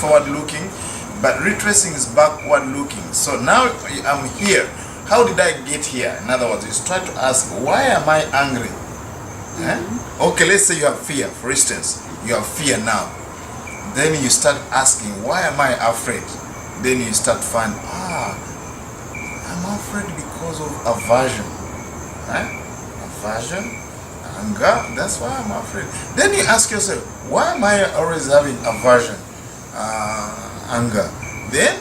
forward looking, but retracing is backward looking. So now I'm here. How did I get here? In other words, you try to ask, why am I angry? Okay, let's say you have fear, for instance. You have fear now. Then you start asking, why am I afraid? Then you start to find, I'm afraid because of aversion. Aversion, anger, that's why I'm afraid. Then you ask yourself, why am I always having aversion, anger? Then,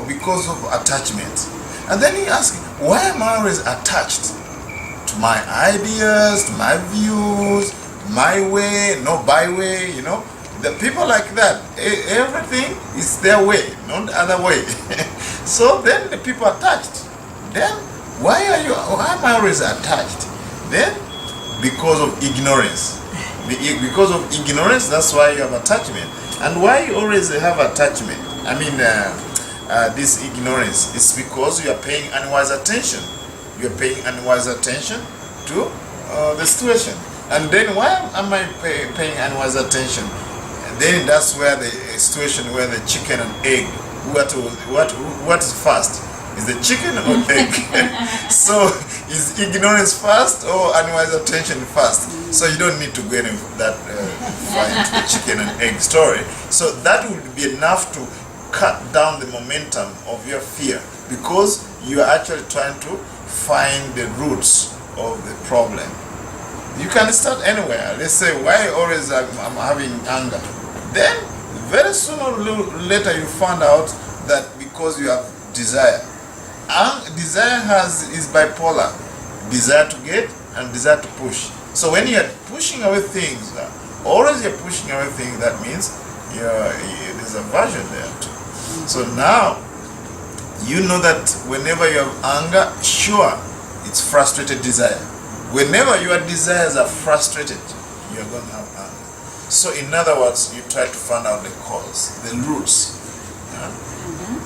because of attachment. And then you ask, why am I always attached to my ideas, to my views, my way, no byway, you know? The people like that, everything is their way, not the other way. So then the people are attached. Then why am I always attached? Then because of ignorance. Because of ignorance, that's why you have attachment. And why you always have attachment? I mean, this ignorance is because you are paying unwise attention. You are paying unwise attention to the situation. And then why am I paying unwise attention? Then that's where the situation where the chicken and egg, what is first? Is the chicken or egg? So is ignorance first or unwise attention first? So you don't need to go into that into the chicken and egg story. So that would be enough to cut down the momentum of your fear, because you are actually trying to find the roots of the problem. You can start anywhere. Let's say, why always I'm having anger? Then very sooner or later you find out that because you have desire. Desire is bipolar. Desire to get and desire to push. So when you're pushing away things, always you're pushing away things, that means there's aversion there too. So now you know that whenever you have anger, sure, it's frustrated desire. Whenever your desires are frustrated, you're going to have anger. So in other words, you try to find out the cause, the roots.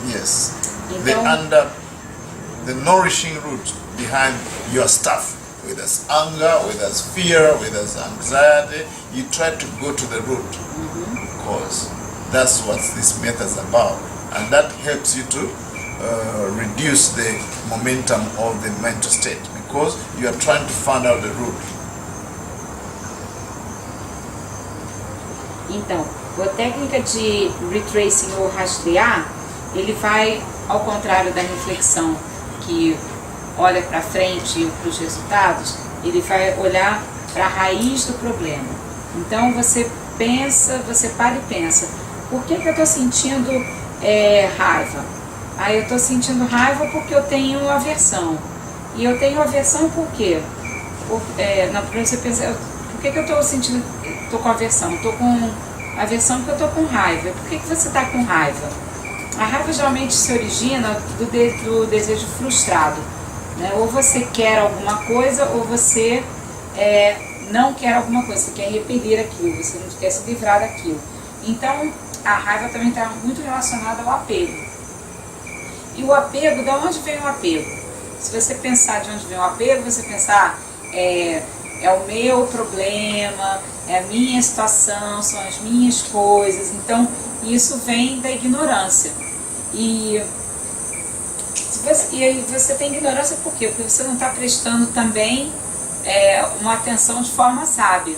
Yes. The nourishing root behind your stuff. Whether it's anger, whether it's fear, whether it's anxiety, you try to go to the root cause. That's what this method is about. And that helps you to reduce the momentum of the mental state, because you are trying to find out the root. Então, a técnica de retracing ou rastrear, ele vai ao contrário da reflexão, que olha para frente e para os resultados, ele vai olhar para a raiz do problema. Então você pensa, você para e pensa, por que eu estou sentindo raiva? Eu estou sentindo raiva porque eu tenho aversão. E eu tenho aversão por quê? Você pensa, por que eu estou sentindo, estou com aversão? Estou com aversão porque eu estou com raiva. Por que você está com raiva? A raiva geralmente se origina do desejo frustrado, né? Ou você quer alguma coisa ou você não quer alguma coisa, você quer repelir aquilo, você não quer se livrar daquilo. Então a raiva também está muito relacionada ao apego. E o apego, de onde vem o apego? Se você pensar de onde vem o apego, você pensar, é o meu problema, é a minha situação, são as minhas coisas. Então isso vem da ignorância. E aí você tem ignorância por quê? Porque você não está prestando também uma atenção de forma sábia.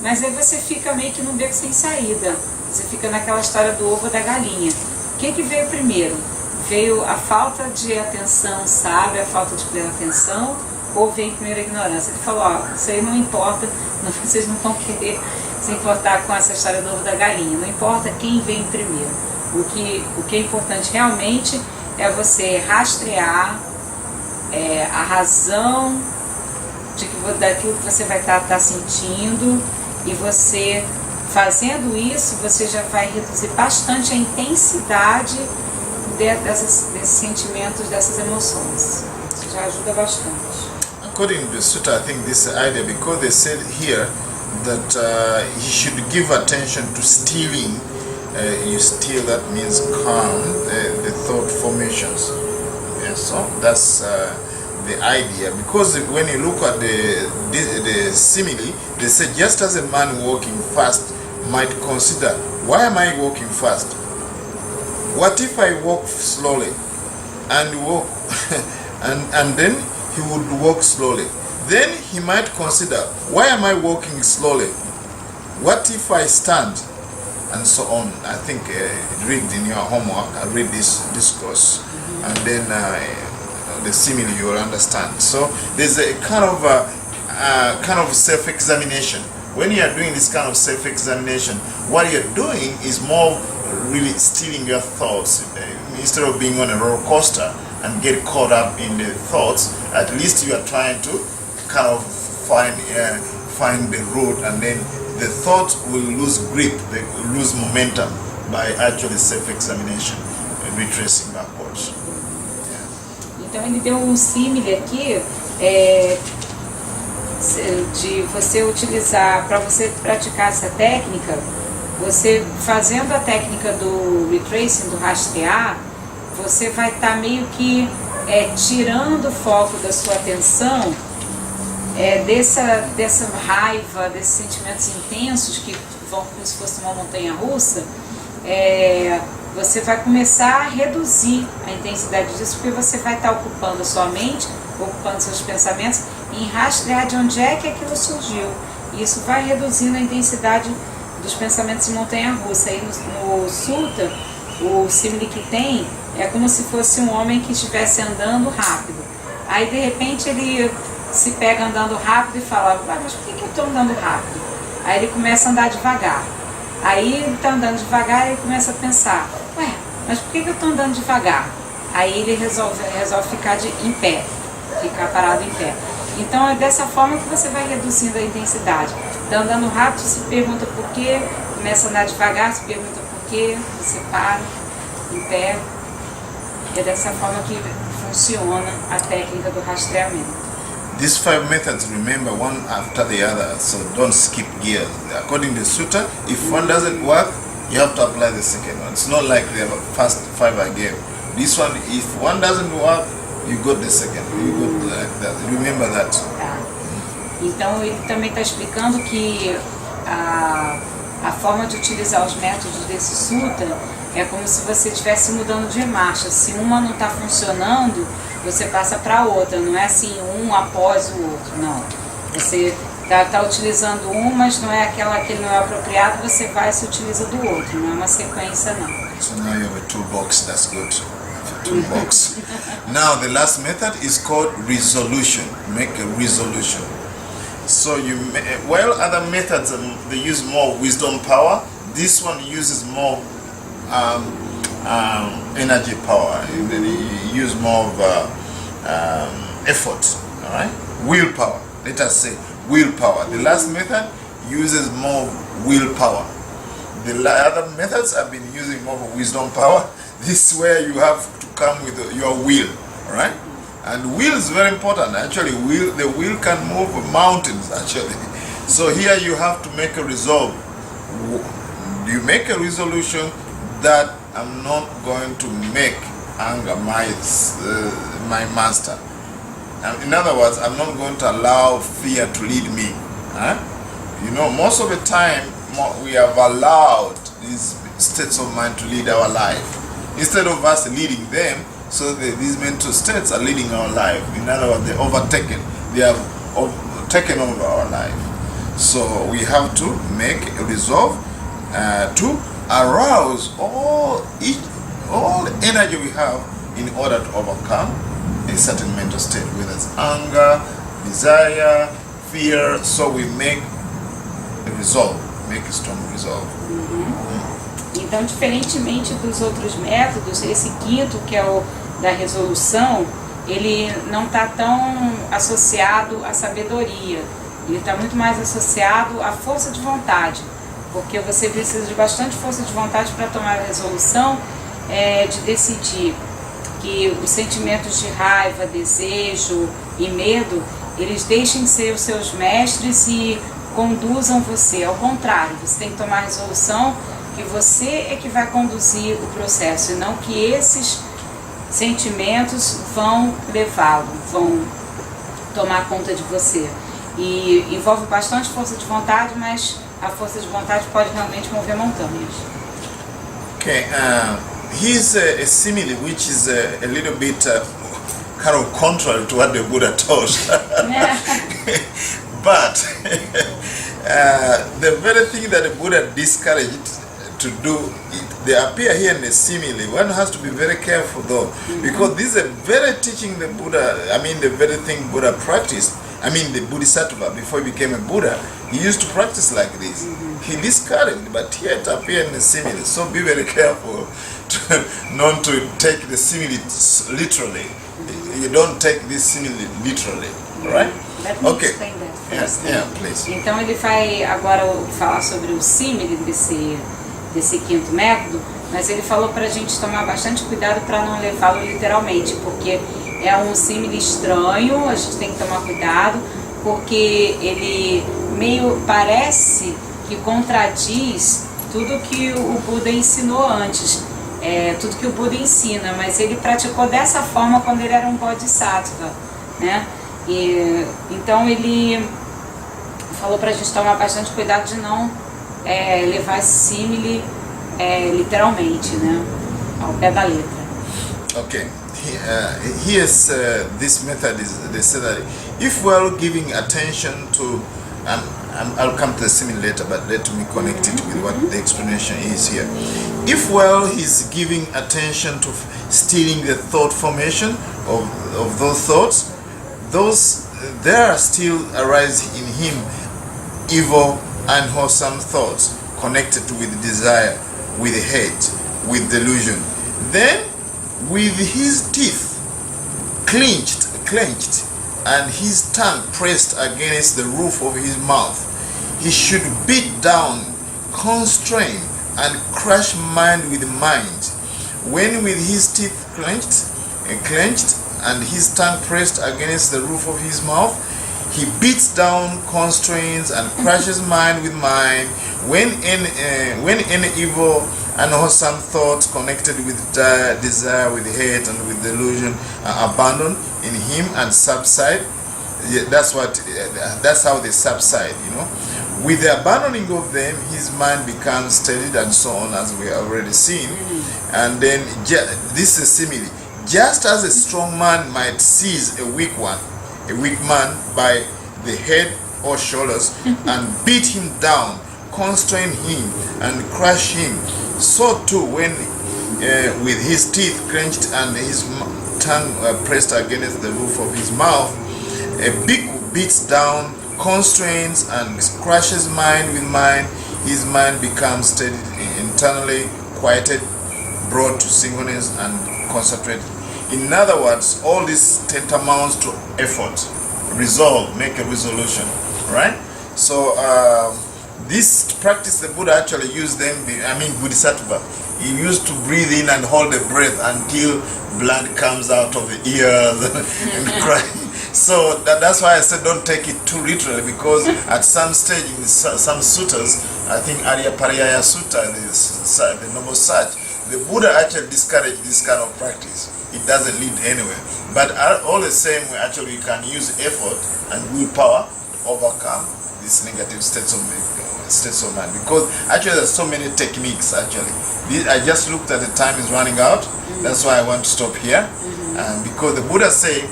Mas aí você fica meio que num beco sem saída. Você fica naquela história do ovo ou da galinha. O que veio primeiro? Veio a falta de atenção sábia, a falta de plena atenção, ou veio primeiro a ignorância? Ele falou, isso aí não importa, vocês não vão querer se importar com essa história do ovo da galinha. Não importa quem vem primeiro. O que é importante realmente é você rastrear a razão daquilo que você vai estar sentindo, e você, fazendo isso, você já vai reduzir bastante a intensidade desses sentimentos, dessas emoções. Isso já ajuda bastante. According to the sutta, I think this idea, because they said here that he should give attention to stealing. You steal, that means calm the thought formations. Yeah, so that's the idea. Because when you look at the simile, they say just as a man walking fast might consider why am I walking fast? What if I walk slowly and walk and then he would walk slowly? Then he might consider, why am I walking slowly? What if I stand? And so on. I think read in your homework, read this discourse, and then the simile you will understand. So there's a kind of self-examination. When you are doing this kind of self-examination, what you're doing is more really stealing your thoughts. Instead of being on a roller coaster and get caught up in the thoughts, at least you are trying to kind of find the road, and then the thought will lose grip, they will lose momentum by actually self-examination and retracing backwards. Então ele deu símile aqui de você utilizar, para você praticar essa técnica, você fazendo a técnica do retracing, do rastrear, você vai estar meio que tirando o foco da sua atenção dessa raiva, desses sentimentos intensos que vão como se fosse uma montanha russa. Você vai começar a reduzir a intensidade disso, porque você vai estar ocupando a sua mente, ocupando seus pensamentos, em rastrear de onde é que aquilo surgiu. E isso vai reduzindo a intensidade dos pensamentos em montanha russa. Aí no Sutta, o símile que tem é como se fosse um homem que estivesse andando rápido. Aí de repente ele se pega andando rápido e fala, mas por que eu estou andando rápido? Aí ele começa a andar devagar. Aí ele está andando devagar e ele começa a pensar, mas por que eu estou andando devagar? Aí ele resolve ficar em pé, ficar parado em pé. Então é dessa forma que você vai reduzindo a intensidade. Está andando rápido, se pergunta por quê, começa a andar devagar, se pergunta por quê, você para em pé. É dessa forma que funciona a técnica do rastreamento. These 5 methods, remember, one after the other, so don't skip gears. According to Sutta, if one doesn't work, you have to apply the second one. It's not like the first 5 I gave. This one, if one doesn't work, you got the second. You got like that. Remember that. Tá. Então ele também está explicando que a forma de utilizar os métodos desse Sutta é como se você estivesse mudando de marcha. Se uma não está funcionando, você passa para outra, não é assim um após o outro, não. Você está utilizando um, mas não é aquele não é apropriado, você vai e se utiliza do outro, não é uma sequência, não. So now you have a toolbox, that's good. Toolbox. Now the last method is called resolution. Make a resolution. So while other methods they use more wisdom power, this one uses more energy power, and then you use more of effort, all right? Willpower, let us say willpower. The last method uses more willpower. The other methods have been using more wisdom power. This is where you have to come with your will, all right? And will is very important. Actually, the will can move mountains, actually. So here you have to make a resolve. You make a resolution that I'm not going to make anger my master. In other words, I'm not going to allow fear to lead me. You know, most of the time we have allowed these states of mind to lead our life instead of us leading them. So these mental states are leading our life. In other words, they have taken over our life. So we have to make a resolve to arouse all energy we have in order to overcome a certain mental state, whether it's anger, desire, fear. So we make a resolve, make a strong resolve. Então, diferentemente dos outros métodos, esse quinto, que é o da resolução, ele não está tão associado à sabedoria, ele está muito mais associado à força de vontade, porque você precisa de bastante força de vontade para tomar a resolução de decidir que os sentimentos de raiva, desejo e medo, eles deixem de ser os seus mestres e conduzam você. Ao contrário, você tem que tomar a resolução que você é que vai conduzir o processo, e não que esses sentimentos vão levá-lo, vão tomar conta de você. E envolve bastante força de vontade, mas a força de vontade pode realmente mover montanhas. Okay, here's a simile which is a little bit kind of contrary to what the Buddha taught. But the very thing that the Buddha discouraged to do, they appear here in the simile. One has to be very careful though, because this is a very teaching the Buddha, I mean the very thing Buddha practiced. I mean the Bodhisattva, before he became a Buddha, he used to practice like this. He discouraged, but here it appears in the simile. So be very careful not to take the simile literally. You don't take this simile literally, right? Let me explain that first. Yeah, please. Então ele vai agora falar sobre o símile desse quinto método, mas ele falou para a gente tomar bastante cuidado para não levá-lo literalmente, porque é um símile estranho, a gente tem que tomar cuidado, porque ele meio parece que contradiz tudo que o Buda ensinou antes, tudo que o Buda ensina, mas ele praticou dessa forma quando ele era um Bodhisattva, né? E, então ele falou pra gente tomar bastante cuidado de não levar esse símile literalmente, né? Ao pé da letra. Okay, here's this method is they say that if we are giving attention to, I'll come to the simile later, but let me connect it with what the explanation is here. If he's giving attention to stealing the thought formation of those thoughts, there still arise in him evil and unwholesome thoughts connected with desire, with hate, with delusion. Then, with his teeth clenched, and his tongue pressed against the roof of his mouth, he should beat down, constrain, and crush mind with mind. When with his teeth clenched, and his tongue pressed against the roof of his mouth, he beats down, constrains, and crushes mind with mind. When any evil and unwholesome thoughts connected with desire, with hate, and with delusion are abandoned in him and subside, that's how they subside, you know. With the abandoning of them, his mind becomes steadied and so on, as we have already seen. And then this is simile. Just as a strong man might seize a weak man by the head or shoulders and beat him down, constrain him and crush him, so too when with his teeth clenched and his tongue pressed against the roof of his mouth, a bhikkhu beats down, constrains and crushes mind with mind. His mind becomes steady, internally quieted, brought to singleness and concentrated. In other words, all this tantamounts to effort, resolve, make a resolution, right? So this practice the Buddha actually used them, Bodhisattva. He used to breathe in and hold the breath until blood comes out of the ears and cry. So that's why I said don't take it too literally, because at some stage in some suttas, I think Arya Pariyaya Sutta, the Noble Sage, the Buddha actually discouraged this kind of practice. It doesn't lead anywhere. But all the same, we can use effort and willpower to overcome these negative states of mind. Because actually there's so many techniques actually. I just looked at the time is running out. That's why I want to stop here. Because the Buddha say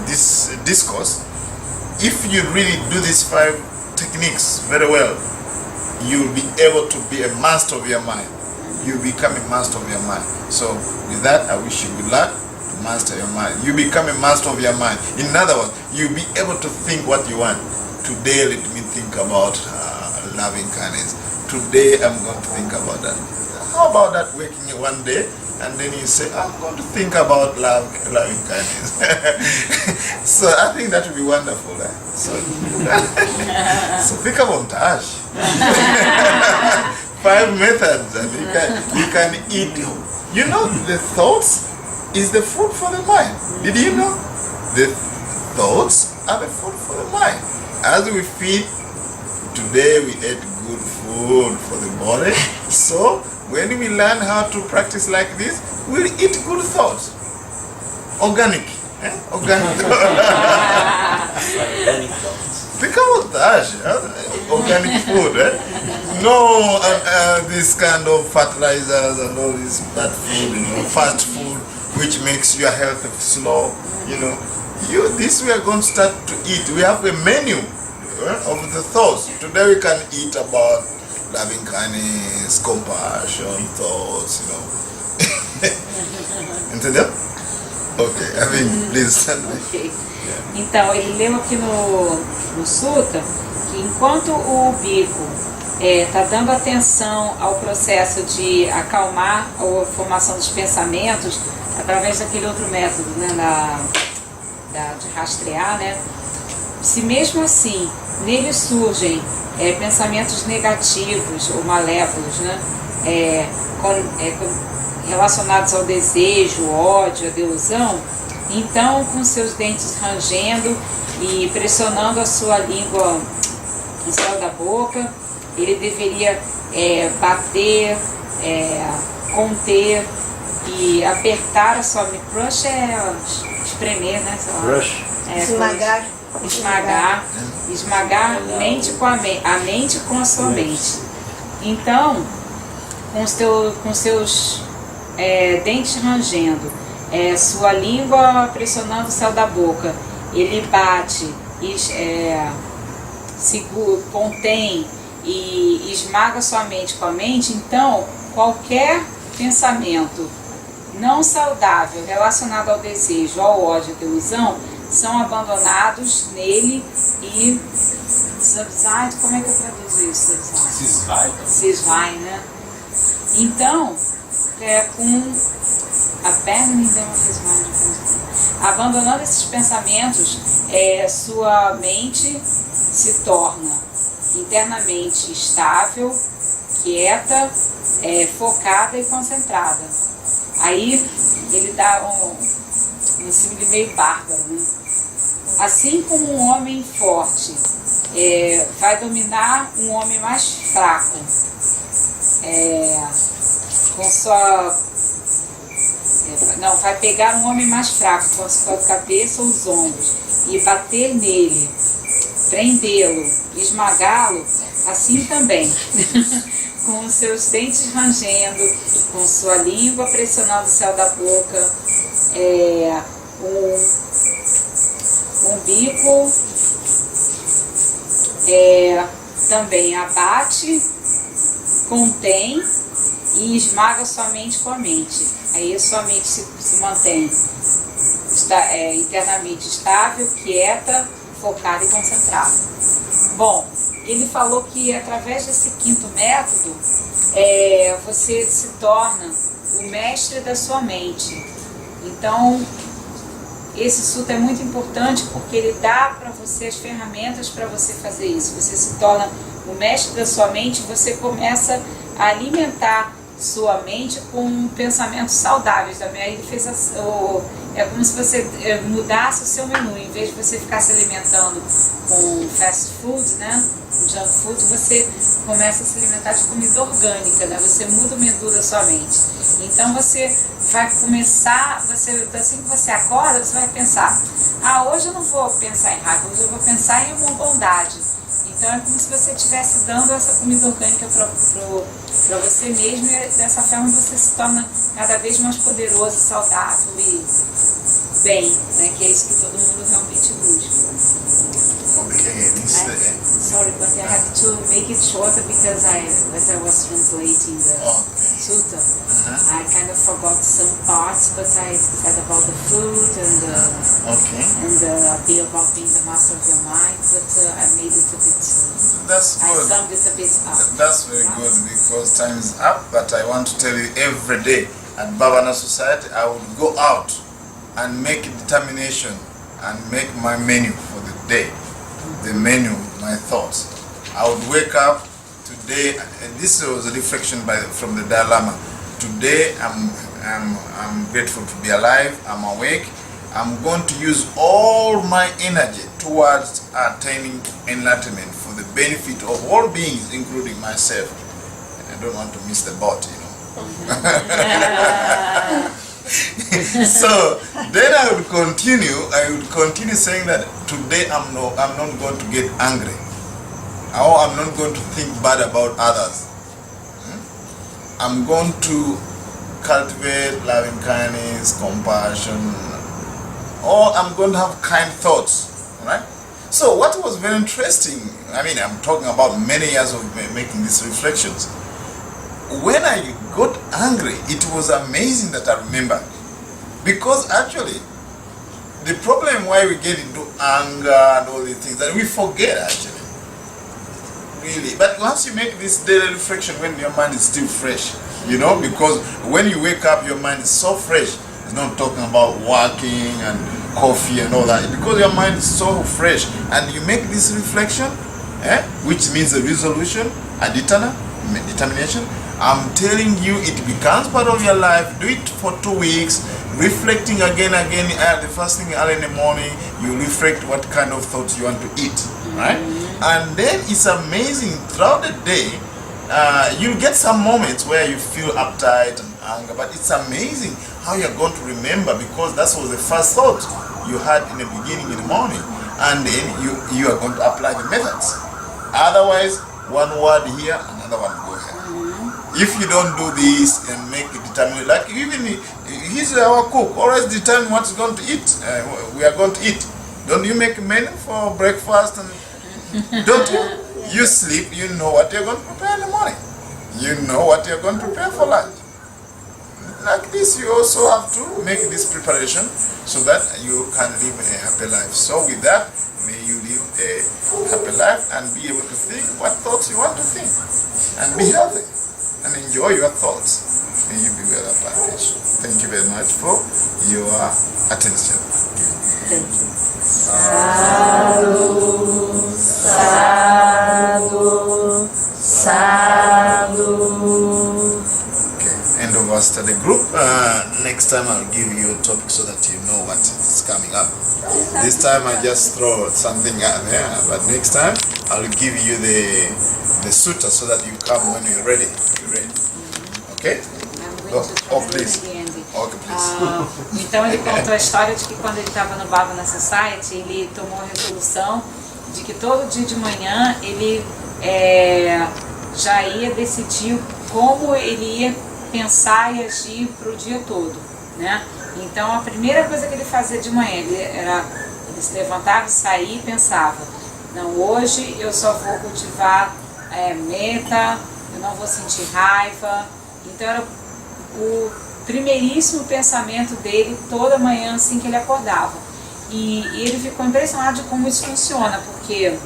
this discourse, if you really do these 5 techniques very well, you'll be able to be a master of your mind. You become a master of your mind. So with that, I wish you good luck to master your mind. You become a master of your mind. In other words, you'll be able to think what you want. Today, let me think about loving kindness. Today, I'm going to think about that. How about that waking you one day and then you say, I'm going to think about loving kindness. So I think that would be wonderful. So think about Tash. 5 methods and you can eat. You know, the thoughts is the food for the mind. Did you know? The thoughts are the food for the mind. As we feed, today we ate good food for the body. So when we learn how to practice like this, we'll eat good thoughts. Organic. Organic thoughts. The camouflage, organic food, eh? No, this kind of fertilizers and all this bad food, fast food, which makes your health slow, This we are going to start to eat. We have a menu of the thoughts. Today we can eat about loving kindness, compassion, thoughts, Entendeu? Ok, please tell me. Okay. Então, ele leu aqui no Sutta que enquanto o bico está dando atenção ao processo de acalmar a formação dos pensamentos através daquele outro método, né, de rastrear, né, se mesmo assim nele surgem pensamentos negativos ou malévolos, né, relacionados ao desejo, ódio, a delusão, então com seus dentes rangendo e pressionando a sua língua no céu da boca, ele deveria bater, conter e apertar a sua... Crush é espremer, né? Crush. Esmagar a mente com a sua mente. Então, com seus dentes rangendo, sua língua pressionando o céu da boca, ele bate, contém e esmaga sua mente com a mente. Então, qualquer pensamento não saudável relacionado ao desejo, ao ódio, à delusão, são abandonados nele e subside. Como é que eu traduzo isso? Cisvai, né? Então, abandonando esses pensamentos, sua mente se torna internamente estável, quieta, focada e concentrada. Aí ele dá um símbolo meio bárbaro, né? Assim como um homem forte vai dominar um homem mais fraco vai pegar um homem mais fraco com a sua cabeça ou os ombros e bater nele, prendê-lo, esmagá-lo, assim também, com os seus dentes rangendo, com sua língua pressionando o céu da boca, um bico também abate, contém e esmaga sua mente com a mente. Aí a sua mente se mantém internamente estável, quieta, focada e concentrada. Bom, ele falou que através desse quinto método, você se torna o mestre da sua mente. Então, esse sutta é muito importante porque ele dá para você as ferramentas para você fazer isso. Você se torna o mestre da sua mente, você começa a alimentar sua mente com pensamentos saudáveis. Aí ele fez é como se você mudasse o seu menu. Em vez de você ficar se alimentando com fast food, né, com junk food, você começa a se alimentar de comida orgânica, né? Você muda o menu da sua mente. Então você vai começar, assim que você acorda, você vai pensar: hoje eu não vou pensar em raiva, hoje eu vou pensar em uma bondade. Então é como se você estivesse dando essa comida orgânica para você mesmo, e dessa forma você se torna cada vez mais poderoso, saudável e bem, né? Que é isso que todo mundo realmente busca. Sorry, but I have to make it shorter because as I was translating the sutta, I kind of forgot some parts, but I said about the food and a bit about being the master of your mind, but I made it a bit. That's good. I summed it a bit up. That's very good because time is up. But I want to tell you, every day at Bhavana Society, I would go out and make a determination and make my menu for the day. The menu, my thoughts. I would wake up today, and this was a reflection from the Dalai Lama. Today I'm grateful to be alive, I'm awake. I'm going to use all my energy towards attaining enlightenment for the benefit of all beings, including myself. I don't want to miss the boat, So then I would continue saying that today I'm not going to get angry, or I'm not going to think bad about others. I'm going to cultivate loving kindness, compassion, or I'm going to have kind thoughts, right? So what was very interesting, I mean, I'm talking about many years of making these reflections. When I got angry, it was amazing that I remembered. Because actually, the problem why we get into anger and all these things, that we forget actually. Really. But once you make this daily reflection when your mind is still fresh, you know, because when you wake up, your mind is so fresh. It's not talking about working and coffee and all that. Because your mind is so fresh, and you make this reflection, which means a resolution, a determination. I'm telling you, it becomes part of your life. Do it for 2 weeks, reflecting again. The first thing early in the morning, you reflect what kind of thoughts you want to eat, right? And then it's amazing throughout the day. You'll get some moments where you feel uptight and anger, but it's amazing how you're going to remember, because that was the first thought you had in the beginning in the morning, and then you are going to apply the methods. Otherwise, one word here, another one go here. If you don't do this and make it determine, like even he's our cook, always determine what he's going to eat. We are going to eat. Don't you make a menu for breakfast? And don't you? You sleep, you know what you're going to prepare in the morning. You know what you're going to prepare for lunch. Like this, you also have to make this preparation so that you can live a happy life. So with that, may you live a happy life and be able to think what thoughts you want to think. And be healthy. And enjoy your thoughts. May you be well advantage. Thank you very much for your attention. Thank you. Sadhu, sadhu, sadhu. Okay, end of our study group. Next time I'll give you a topic so that you know what is coming up. This time I just throw something out there, but next time I'll give you the sutta so that you come when you're ready. Ok? Please. Okay, please. Então ele contou a história de que quando ele estava no Bhavana Society, ele tomou a resolução de que todo dia de manhã ele já ia decidir como ele ia pensar e agir para o dia todo, né? Então a primeira coisa que ele fazia de manhã, ele se levantava, saía e pensava: não, hoje eu só vou cultivar meta, eu não vou sentir raiva. Então era o primeiríssimo pensamento dele toda manhã assim que ele acordava. E ele ficou impressionado de como isso funciona, porque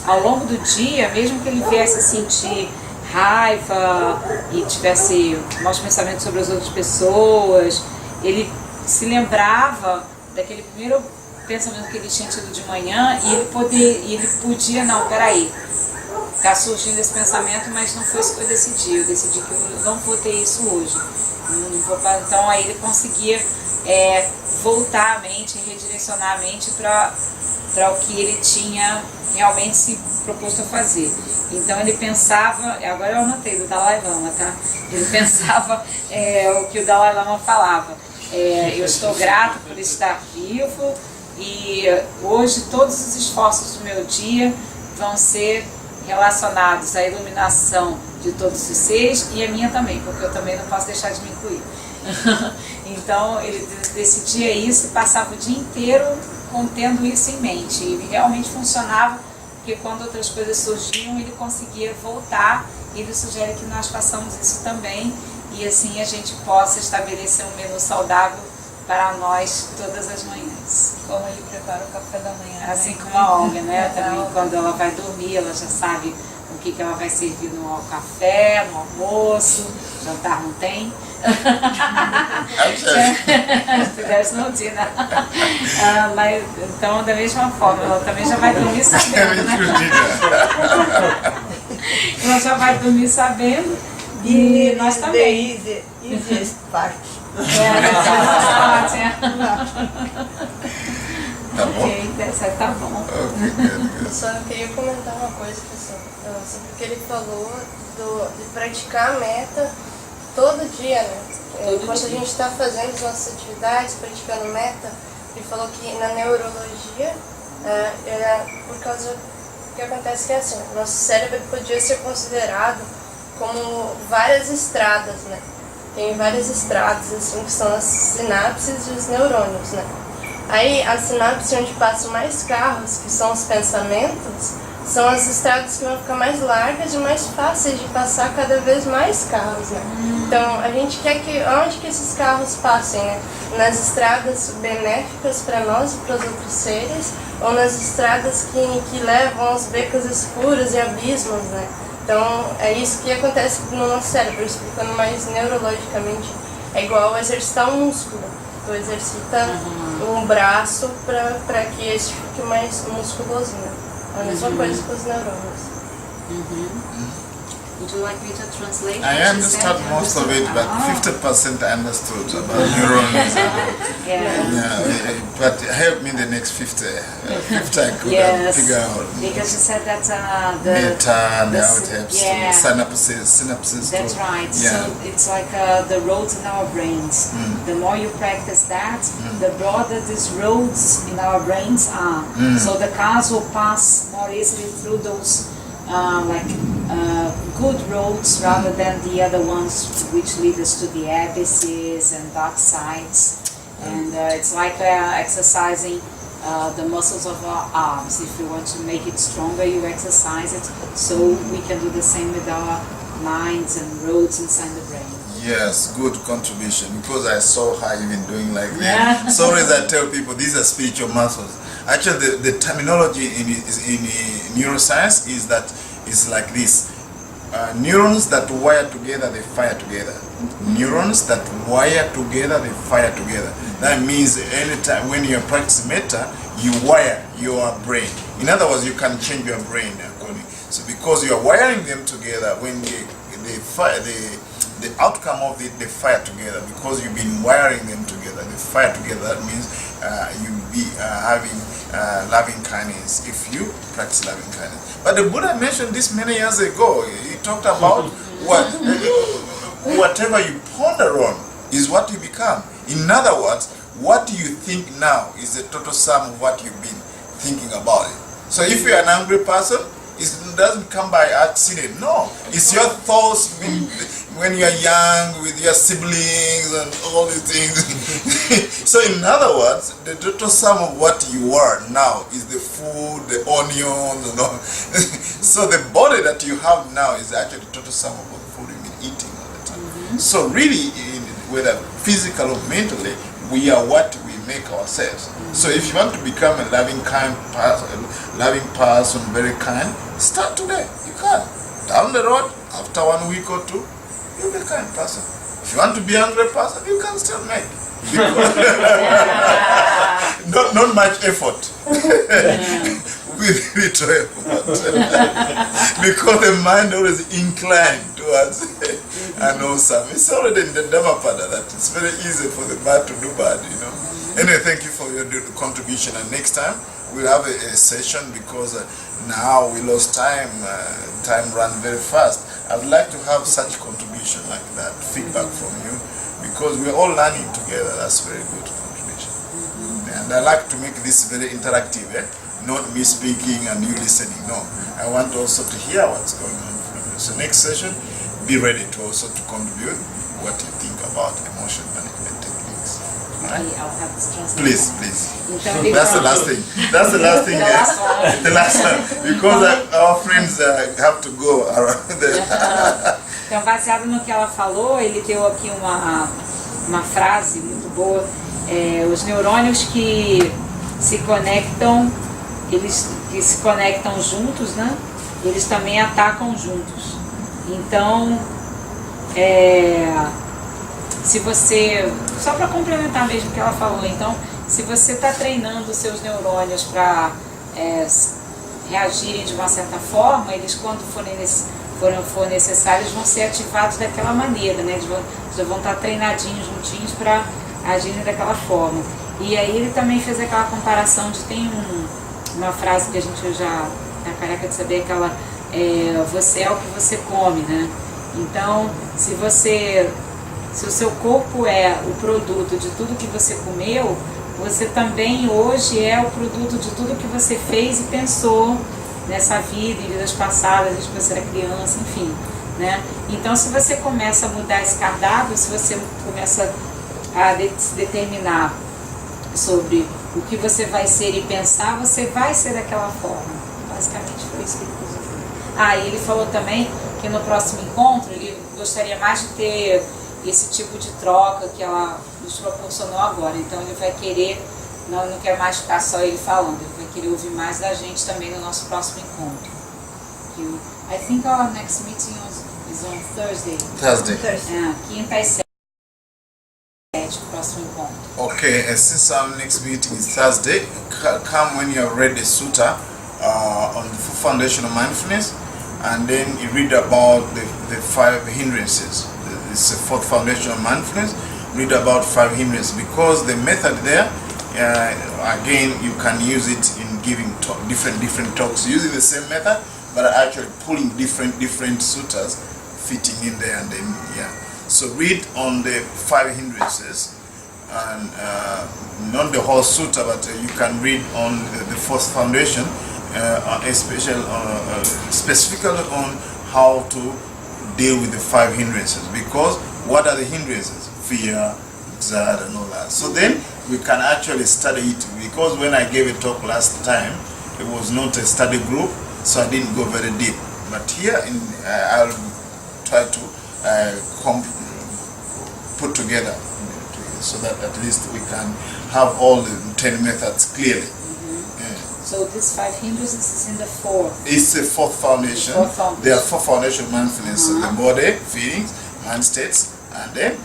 ao longo do dia, mesmo que ele viesse a sentir raiva e tivesse maus pensamentos sobre as outras pessoas, ele se lembrava daquele primeiro pensamento que ele tinha tido de manhã, e ele podia, não, peraí, está surgindo esse pensamento, mas não foi isso que eu decidi. Eu decidi que eu não vou ter isso hoje. Então aí ele conseguia voltar a mente, redirecionar a mente para o que ele tinha realmente se proposto a fazer. Então ele pensava, agora eu anotei do Dalai Lama, tá? Ele pensava o que o Dalai Lama falava. Eu estou grato por estar vivo, e hoje todos os esforços do meu dia vão ser relacionados à iluminação de todos os seres, e a minha também, porque eu também não posso deixar de me incluir. Então ele decidia isso e passava o dia inteiro contendo isso em mente, e realmente funcionava, porque quando outras coisas surgiam ele conseguia voltar. E ele sugere que nós façamos isso também, e assim a gente possa estabelecer um menu saudável para nós todas as manhãs. Como ele prepara o café da manhã. Assim como a Olga, né? Também quando ela vai dormir, ela já sabe o que ela vai servir no café, no almoço. Jantar não tem. There's no dinner. Mas, então, da mesma forma, ela também já vai dormir sabendo, né? Ela já vai dormir sabendo, e nós também. Easiest part. Tá bom? Ok, tá bom. Só eu queria comentar uma coisa, pessoal, sobre o que ele falou de praticar a meta todo dia, né? Todo Enquanto dia. a gente está fazendo as nossas atividades, praticando meta, ele falou que na neurologia, era por causa do que acontece que é assim, nosso cérebro podia ser considerado como várias estradas, né? Tem várias estradas, assim, que são as sinapses e os neurônios, né? Aí, a sinapse onde passam mais carros, que são os pensamentos, são as estradas que vão ficar mais largas e mais fáceis de passar cada vez mais carros, né? Então, a gente quer que, onde que esses carros passem, né? Nas estradas benéficas para nós e para os outros seres, ou nas estradas que levam aos becos escuros e abismos, né? Então, é isso que acontece no nosso cérebro, explicando mais neurologicamente. É igual exercitar um músculo. Tu exercita um braço para que esse fique mais musculosinho. A mesma coisa com os neurônios. Would you like me to translate? I what she understand said? most of it, but Oh. 50% I understood about neurons. Yeah. Yeah, but help me the next 50. 50 I could Yes, figure out. because you said that the Meta and the how it s- helps yeah. to synapses. That's to, right. Yeah. So it's like the roads in our brains. The more you practice that, the broader these roads in our brains are. So the cars will pass more easily through those good roads rather than the other ones which lead us to the abysses and dark sides. And it's like exercising the muscles of our arms. If you want to make it stronger, you exercise it. So we can do the same with our minds and roads inside the brain. Yes, good contribution, because I saw her even doing like Yeah. that. So as I tell people, these are spiritual muscles. Actually, the terminology in neuroscience is that it's like this. Neurons that wire together, they fire together. Neurons that wire together, they fire together. That means anytime when you practice metta, you wire your brain. In other words, you can change your brain according. So because you are wiring them together, when they fire, the outcome of it, they fire together because you've been wiring them together. They fire together. That means you'll be having loving kindness if you practice loving kindness. But the Buddha mentioned this many years ago. He talked about whatever you ponder on is what you become. In other words, what you think now is the total sum of what you've been thinking about it. So if you're an angry person, it doesn't come by accident. No, it's your thoughts when you're young with your siblings and all these things. So in other words, the total sum of what you are now is the food, the onions, and all. So the body that you have now is actually the total sum of the food you've been eating all the time. So really, whether physical or mentally, we are what we make ourselves. So if you want to become a loving person, very kind, start today. You can. Down the road, after 1 week or two, you'll be a kind person. If you want to be an angry person, you can still make. Not much effort. With little effort. Because the mind always inclined towards an awesome. It's already in the Dhammapada that it's very easy for the bad to do bad, you know. Anyway, thank you for your contribution, and next time we'll have a session because now we lost time. Time ran very fast. I'd like to have such contribution like that, feedback from you, because we're all learning together. That's very good contribution. And I like to make this very interactive, not me speaking and you listening. No, I want also to hear what's going on from you. So next session, be ready to also to contribute what you think about emotion management techniques. Okay, I'll have this translated. Please. Então, ele That's the fala- last thing. That's the last thing. The last one. The last one. Because our friends have to go around there. Então, baseado no que ela falou, ele deu aqui uma frase muito boa. Os neurônios que se conectam, eles que se conectam juntos, né? Eles também atacam juntos. Então, se você, só para complementar mesmo o que ela falou, então, se você está treinando os seus neurônios para reagirem de uma certa forma, eles quando for necessário, eles vão ser ativados daquela maneira, né? Eles já vão estar treinadinhos juntinhos para agirem daquela forma. E aí ele também fez aquela comparação de, tem uma frase que a gente já tá careca de saber, aquela você é o que você come, né? Então, se você Se o seu corpo é o produto de tudo que você comeu, você também hoje é o produto de tudo que você fez e pensou nessa vida, em vidas passadas, desde que você era criança, enfim, né? Então, se você começa a mudar esse cardápio, se você começa a se determinar sobre o que você vai ser e pensar, você vai ser daquela forma. Basicamente foi isso que ele falou. E ele falou também que no próximo encontro ele gostaria mais de ter esse tipo de troca que ela nos proporcionou agora. Então ele vai querer, não quer mais ficar só ele falando, ele vai querer ouvir mais da gente também no nosso próximo encontro. I think our next meeting is on Thursday. Thursday. Quinta e sete, o próximo encontro. Okay, and since our next meeting is Thursday, come when you have read the sutta on the full foundation of mindfulness, and then you read about the 5 hindrances. It's the fourth foundation of mindfulness. Read about 5 hindrances, because the method there, again, you can use it in giving different talks using the same method, but actually pulling different suttas fitting in there, and then so read on the 5 hindrances, and not the whole sutta, but you can read on the fourth foundation, specifically on how to deal with the 5 hindrances. Because what are the hindrances? Fear, anxiety, and all that. So then we can actually study it, because when I gave a talk last time, it was not a study group, so I didn't go very deep. But here I'll try to put together so that at least we can have all the 10 methods clearly. So this 5 hindrances is in the fourth. It's the fourth foundation. There are 4 foundation mindfulness: the body, feelings, mind states, and then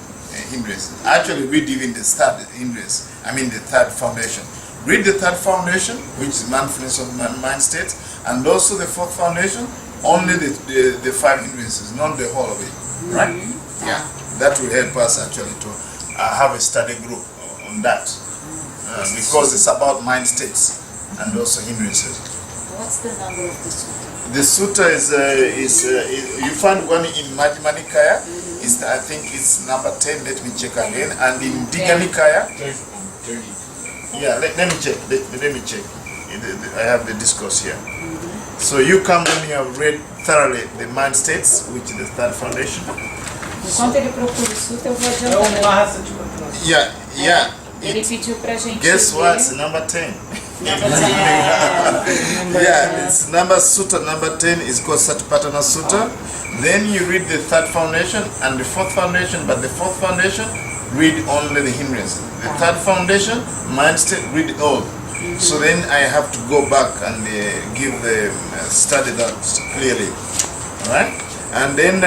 hindrances. Actually, read even the third hindrance. The third foundation. Read the third foundation, which is mindfulness of mind states, and also the fourth foundation. Only the 5 hindrances, not the whole of it. Right? Yeah. That will help us actually to have a study group on that, because it's about mind states and also hindrances. What's the number of the sutta? The sutta is you find one in Majjhima Nikaya. I think it's number 10. Let me check again. And in Digha Nikaya, 30. yeah. Let me check. Let me check. I have the discourse here. So you come when you have read thoroughly the mind states, which is the third foundation. Enquanto ele procura o sutta, eu vou adiantando. Yeah. Ele pediu pra gente Guess ver. what? It's number 10. Number 10. Yeah, it's sutta number 10 is called Satipatthana Sutta. Then you read the third foundation and the fourth foundation, but the fourth foundation, read only the hindrances. The third foundation, mind state, read all. So then I have to go back and give the study that clearly. Alright? And then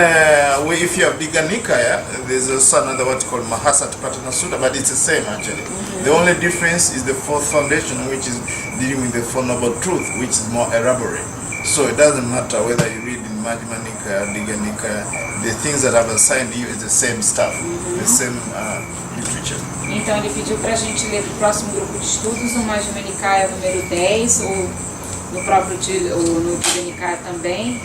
if you have Digha Nikaya, there's also another what called Mahasatipatthana Sutta, but it's the same actually. The only difference is the fourth foundation, which is dealing with the Four Noble Truth, which is more elaborate. So it doesn't matter whether you read in Majjhima Nikaya, Digha Nikaya, the things that I've assigned you is the same stuff, the same literature. Então ele pediu pra gente ler pro próximo grupo de estudos o Majjhima Nikaya número 10, ou no próprio no Digha Nikaya também,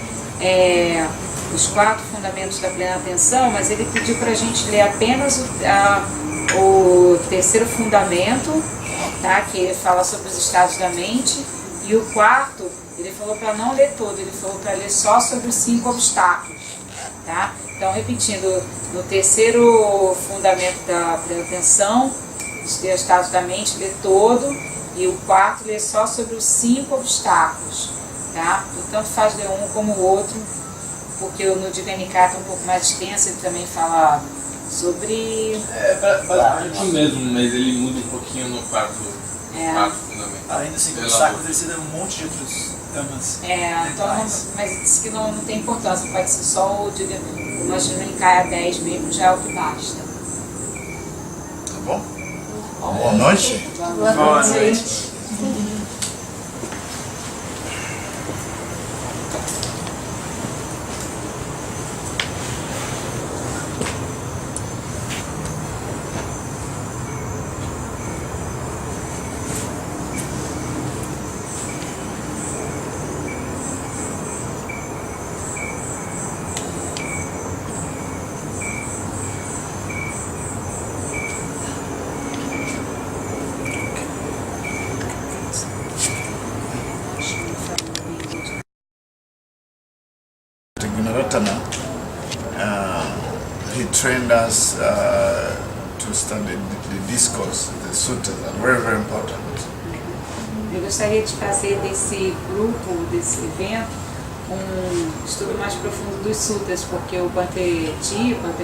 os 4 fundamentos da plena atenção, mas ele pediu pra gente ler apenas o terceiro fundamento, tá? Que ele fala sobre os estados da mente, e o 4, ele falou para não ler todo, ele falou para ler só sobre os 5 obstáculos, tá? Então, repetindo, no terceiro fundamento da plena atenção, os estados da mente, lê todo, e o 4 lê só sobre os 5 obstáculos, tá? Tanto faz ler um como o outro, porque no Digha Nikaya é um pouco mais extenso, ele também fala sobre... Basicamente o mesmo, mas ele muda um pouquinho no quarto fundamento. Além dos 5 obstáculos, ele cita um monte de outros temas. Então, mas disse que não tem importância, pode ser só o Majjhima Nikaya 10 mesmo, já é o que basta. Tá bom? Boa noite. Boa noite. trained us to study the discourse, the suttas, are very, very important. Eu gostaria de fazer desse grupo, desse evento, um estudo mais profundo dos suttas, porque o Bhante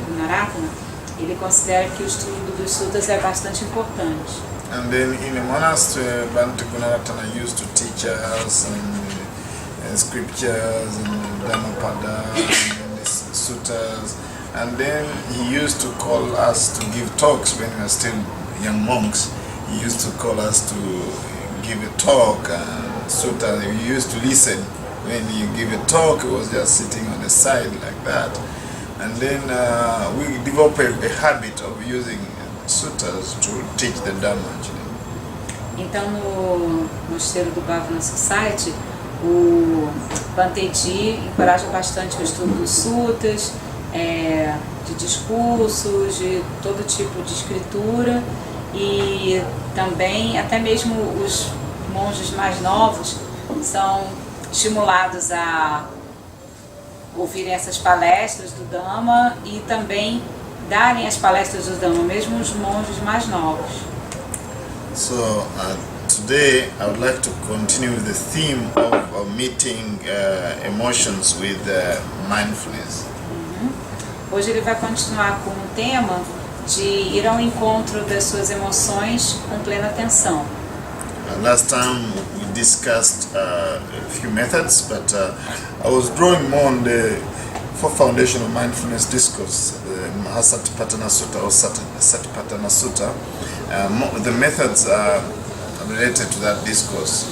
Gunaratana, ele considera que o estudo dos suttas é bastante importante. And then in the monastery, Bhante Gunaratana used to teach us scriptures and Dhammapada and the suttas. And then he used to call us to give talks when we were still young monks. He used to call us to give a talk and sutta. We used to listen. When you give a talk, it was just sitting on the side like that. And then we developed a habit of using suttas to teach the Dhamma actually. Então no mosteiro do Bhavana Society, o Bhante encoraja bastante o estudo dos suttas, de discursos, de todo tipo de escritura, e também até mesmo os monges mais novos são estimulados a ouvirem essas palestras do Dhamma e também darem as palestras do Dhamma, mesmo os monges mais novos. So today I would like to continue with the theme of meeting emotions with mindfulness. Hoje ele vai continuar com o tema de ir ao encontro das suas emoções com plena atenção. Last time we discussed a few methods, but I was drawing more on the fourth foundation of mindfulness discourse, the Mahasatipatthana Sutta or Satipatthana Sutta. The methods are related to that discourse.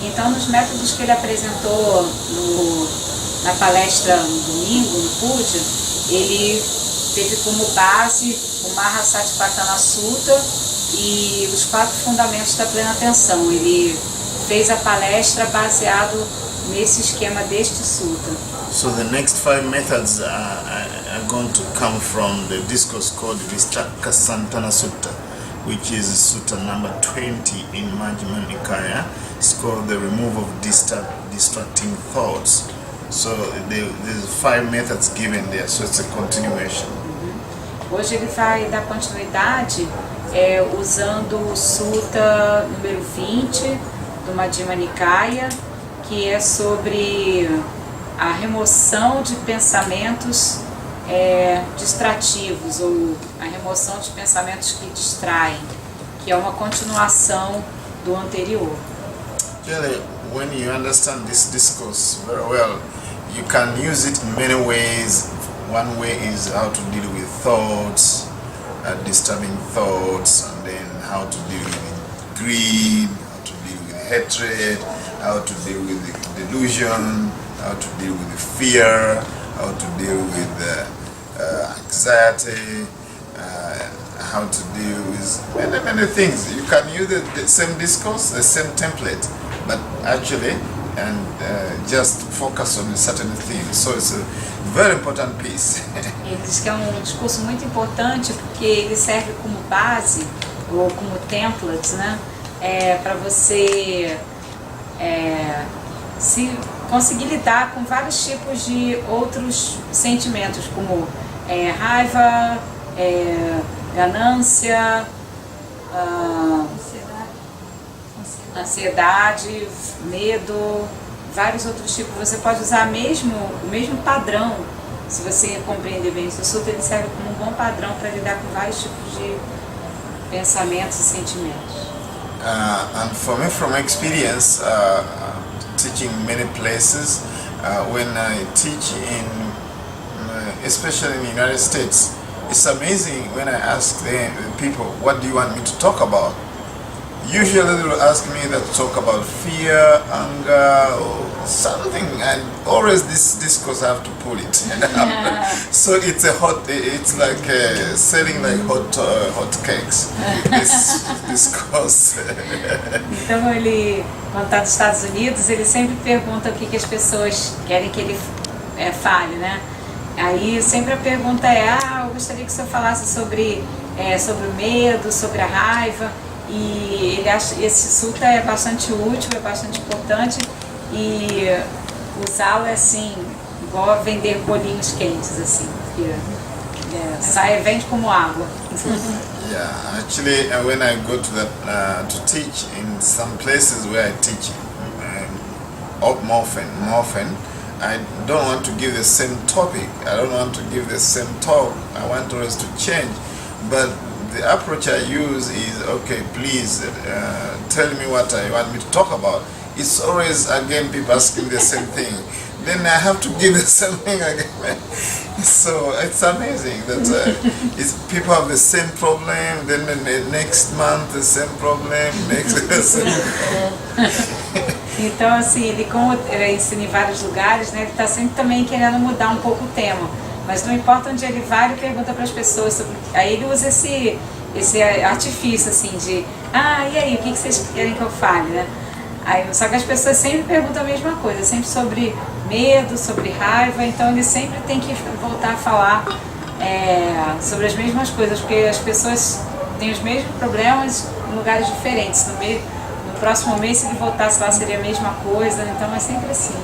Então, nos métodos que ele apresentou na palestra no domingo, no Puja, ele teve como base o Mahasatipatthana Sutta e os 4 fundamentos da plena atenção. Ele fez a palestra baseado nesse esquema deste sutta. So the next 5 methods are going to come from the discourse called Vistakkhasantana Sutta, which is sutta number 20 in Majjhima Nikaya. It's called the removal of distracting thoughts. So there's 5 methods given there, so it's a continuation. Hoje ele vai dar continuidade usando o sutta número 20 do Majjhima Nikaya, que é sobre a remoção de pensamentos distrativos, ou a remoção de pensamentos que distraem, que é uma continuação do anterior. Really, when you understand this discourse very well, you can use it in many ways. One way is how to deal with thoughts, disturbing thoughts, and then how to deal with greed, how to deal with hatred, how to deal with the delusion, how to deal with the fear, how to deal with anxiety, how to deal with many things. You can use the same discourse, the same template, but actually just focus on a certain thing. So it's a very important piece. Ele diz que é um discurso muito importante porque ele serve como base ou como template, né? Para você se conseguir lidar com vários tipos de outros sentimentos, como raiva, ganância, ansiedade, medo, vários outros tipos. Você pode usar o mesmo padrão, se você compreender bem isso. O sutta ele serve como um bom padrão para lidar com vários tipos de pensamentos e sentimentos. And for me, from experience, teaching many places, when I teach especially in the United States, it's amazing when I ask the people, what do you want me to talk about? Usually they will ask me to talk about fear, anger, or something, and always this discourse I have to pull it. So it's like selling like hot cakes. This discourse. Então ele, quando está nos Estados Unidos, ele sempre pergunta o que as pessoas querem que ele fale, né? Aí sempre a pergunta eu gostaria que o senhor falasse sobre o medo, sobre a raiva. E ele acha que esse sutta é bastante útil, é bastante importante, e usá-lo é assim, igual a vender bolinhos quentes, assim, porque Sai, vende como água. Yeah, actually, when I go to teach in some places where I teach, more often, I don't want to give the same topic. I don't want to give the same talk. I want always to change. But the approach I use is, okay, please tell me what I want me to talk about. It's always, again, people asking the same thing. Then I have to give the same thing again. So it's amazing that people have the same problem, then the next month the same problem, Então, assim, ele como ensina em vários lugares, né, ele está sempre também querendo mudar um pouco o tema. Mas não importa onde ele vai, ele pergunta para as pessoas sobre... Aí ele usa esse artifício, assim, de... Ah, e aí, o que vocês querem que eu fale, né? Aí, só que as pessoas sempre perguntam a mesma coisa, sempre sobre medo, sobre raiva, então ele sempre tem que voltar a falar sobre as mesmas coisas, porque as pessoas têm os mesmos problemas em lugares diferentes. No próximo mês, se ele voltasse lá, seria a mesma coisa, então é sempre assim.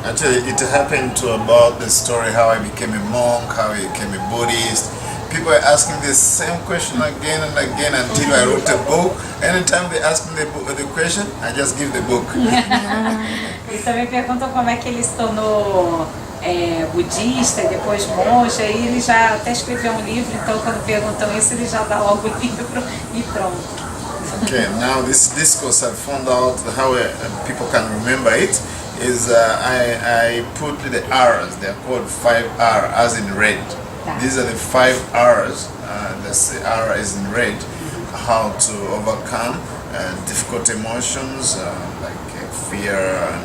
Actually, it happened about the story how I became a monk, how I became a Buddhist. People are asking the same question again and again until I wrote a book. Anytime they ask me the question, I just give the book. E também perguntam como é que ele se tornou budista e depois monge, aí ele já até escreveu um livro, então quando perguntam isso, ele já dá logo o livro e pronto. Okay, now this discourse I found out how people can remember it is I put the R's, they are called 5R as in red. These are the 5 R's, the R is in red, how to overcome difficult emotions like fear and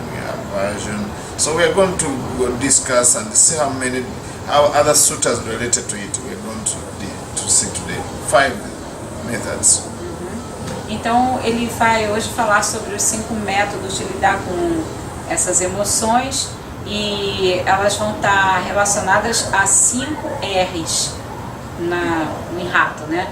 aversion. So we are going to discuss and see how other sutras related to it we are going to see today. 5 methods. Então ele vai hoje falar sobre os 5 métodos de lidar com essas emoções e elas vão estar relacionadas a 5 R's no rato, né?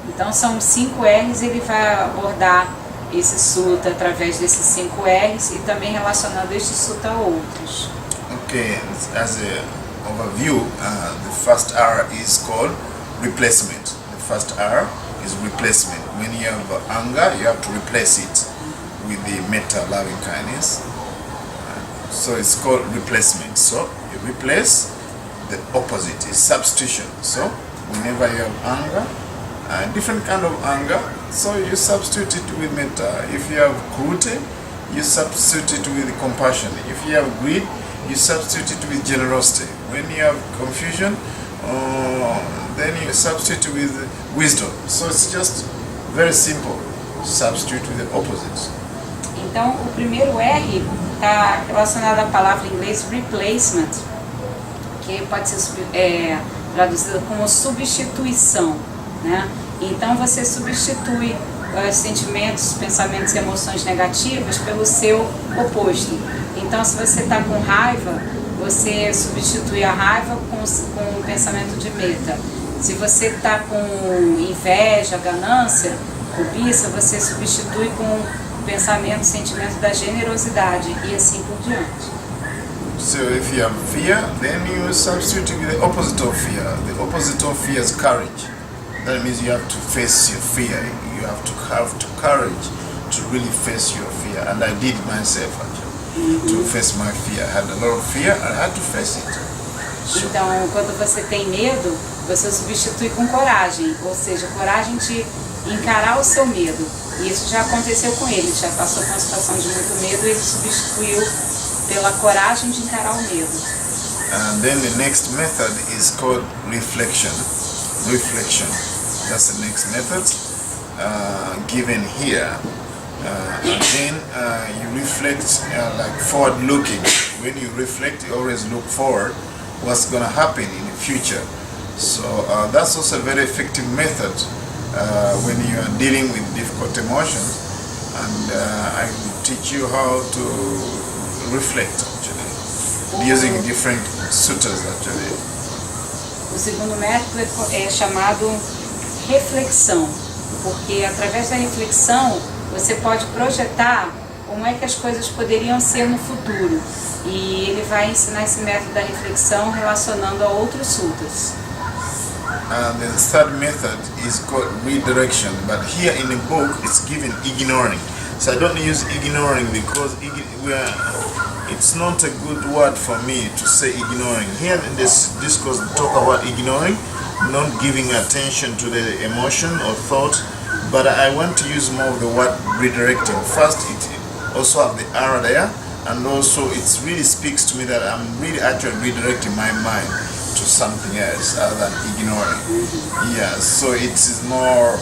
Então são 5 R's e ele vai abordar esse sutta através desses 5 R's e também relacionando este sutta a outros. Okay, as an overview, the first R is called replacement. The first R is replacement. When you have anger, you have to replace it with the metta, loving kindness. So it's called replacement. So you replace the opposite, is substitution. So whenever you have anger, different kind of anger, so you substitute it with metta. If you have cruelty, you substitute it with compassion. If you have greed, you substitute it with generosity. When you have confusion, then you substitute with wisdom. So it's just very simple. Substitute with the opposites. Então o primeiro R está relacionado à palavra em inglês replacement, que pode ser traduzida como substituição, né? Então você substitui sentimentos, pensamentos e emoções negativas pelo seu oposto. Então se você está com raiva, você substitui a raiva com o pensamento de metta. Se você está com inveja, ganância, cobiça, você substitui com o pensamento, sentimento da generosidade e assim por diante. So if you have fear, then you substitute with the opposite of fear. The opposite of fear is courage. That means you have to face your fear. You have to courage to really face your fear. And I did myself actually, to face my fear. I had a lot of fear, I had to face it. So. Então, quando você tem medo, você substitui com coragem, ou seja, coragem de encarar o seu medo. E isso já aconteceu com ele, já passou por uma situação de muito medo e ele substituiu pela coragem de encarar o medo. And then the next method is called reflection. Reflection. That's the next method given here. Again, you reflect like forward looking. When you reflect, you always look forward. What's going to happen in the future. So that's also a very effective method when you are dealing with difficult emotions, and I will teach you how to reflect actually, using different sutras actually. O segundo método é chamado reflexão, porque através da reflexão você pode projetar como é que as coisas poderiam ser no futuro. E ele vai ensinar esse método da reflexão relacionando a outros sutras. The third method is called redirection, but here in the book it's given ignoring. So I don't use ignoring because it's not a good word for me to say ignoring. Here in this discourse we talk about ignoring, not giving attention to the emotion or thought, but I want to use more of the word redirecting. First, it also have the R there, and also it really speaks to me that I'm really actually redirecting my mind to something else other than ignoring. Yeah, so it is more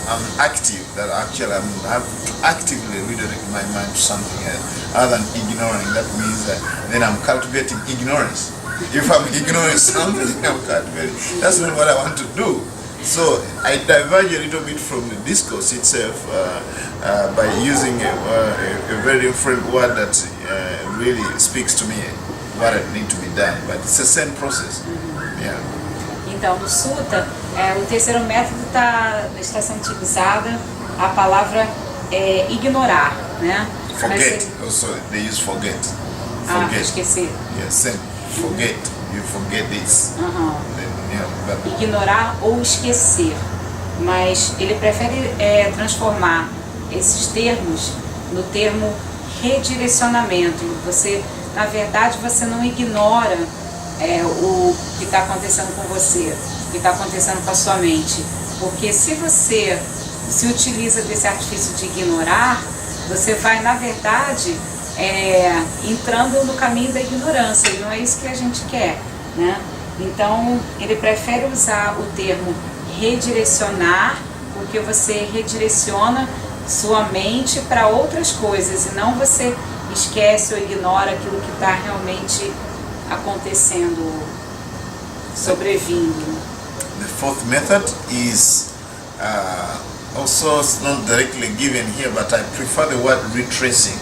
I'm active, that actually I have to actively redirect my mind to something else other than ignoring. That means that then I'm cultivating ignorance. If I'm ignoring something, I'm cultivating. That's not what I want to do. So I diverge a little bit from the discourse itself by using a very different word that really speaks to me what it needs to be done, but it's the same process. Yeah. Então, no Sutta, o terceiro método está sendo utilizada a palavra ignorar, né? Forget. Also, they use forget. Forget. Esquecer. Yeah, same. Forget. You forget this. Ignorar ou esquecer. Mas ele prefere transformar esses termos no termo redirecionamento. Você, na verdade, você não ignora o que está acontecendo com você, o que está acontecendo com a sua mente. Porque se você se utiliza desse artifício de ignorar, você vai, na verdade, entrando no caminho da ignorância, e não é isso que a gente quer, né? Então, ele prefere usar o termo redirecionar, porque você redireciona sua mente para outras coisas, e não você esquece ou ignora aquilo que está realmente acontecendo, sobrevindo. The fourth method is also not directly given here, but I prefer the word retracing.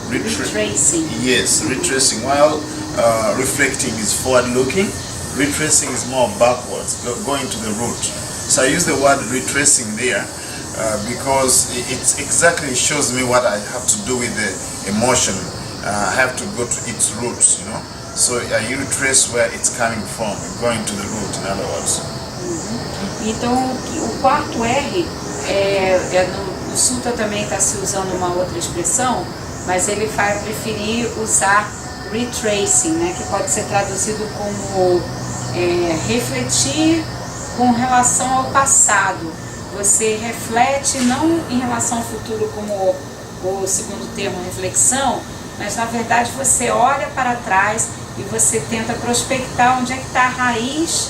Retracing. Yes, retracing. While reflecting is forward-looking, retracing is more backwards, going to the root. So I use the word retracing there because it exactly shows me what I have to do with the emotion. I have to go to its roots, you know. So I retrace where it's coming from, going to the root, in other words. Então, o quarto R, no Sutta também está se usando uma outra expressão, mas ele vai preferir usar retracing, né, que pode ser traduzido como refletir com relação ao passado. Você reflete não em relação ao futuro como o segundo termo, reflexão, mas na verdade você olha para trás e você tenta prospectar onde é que está a raiz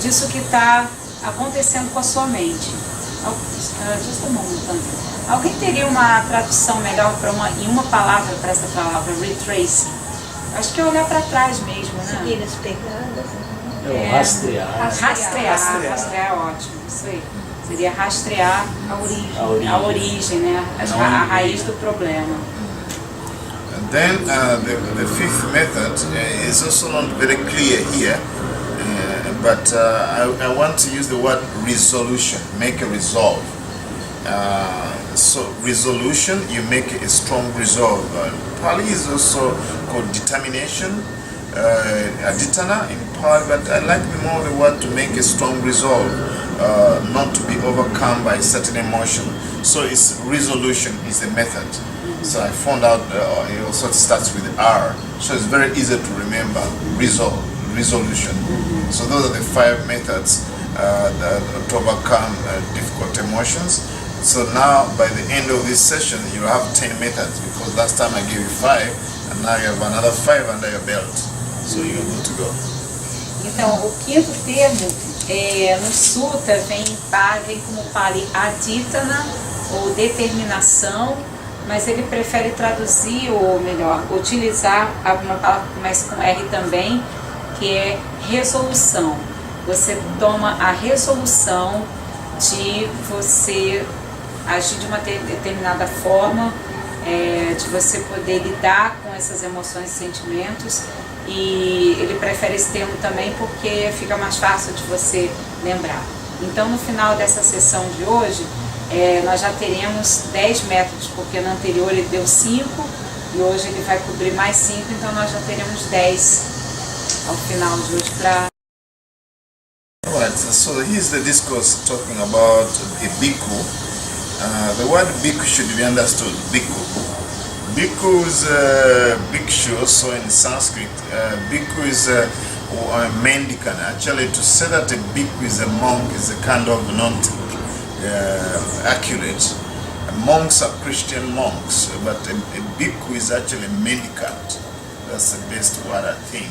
disso que está acontecendo com a sua mente. Just a moment. Alguém teria uma tradução melhor em uma palavra para essa palavra, retracing? Acho que é olhar para trás mesmo, né? Seguir as pegadas. Rastrear, ótimo, isso aí. Seria rastrear a origem, né? A raiz do problema. And then the fifth method is also not very clear here, but I want to use the word resolution, make a resolve. So resolution, you make a strong resolve. Pali is also called determination, aditana in Pali, but I like more the word to make a strong resolve, not to be overcome by certain emotion. So it's resolution is the method. So I found out it also starts with R, so it's very easy to remember. Resolution. So those are the 5 methods to overcome difficult emotions. So now by the end of this session you have 10 methods, because last time I gave you 5 and now you have another 5 under your belt. So you're good to go. Então, o quinto termo no Sutta vem como Pali aditana ou determinação, mas ele prefere traduzir, ou melhor, utilizar uma palavra que começa com R também, que é resolução. Você toma a resolução de você agir de uma determinada forma, de você poder lidar com essas emoções e sentimentos, e ele prefere esse termo também porque fica mais fácil de você lembrar. Então, no final dessa sessão de hoje, nós já teremos 10 métodos, porque no anterior ele deu 5 e hoje ele vai cobrir mais 5, então nós já teremos 10 ao final de hoje para... Right, so here's the discourse talking about a bhikkhu. The word bhikkhu should be understood. Bhikkhu. Bhikkhu is bhikshu, also in Sanskrit. Bhikkhu is a mendicant. Actually, to say that a bhikkhu is a monk is a kind of not accurate. Monks are Christian monks, but a bhikkhu is actually a mendicant. That's the best word, I think.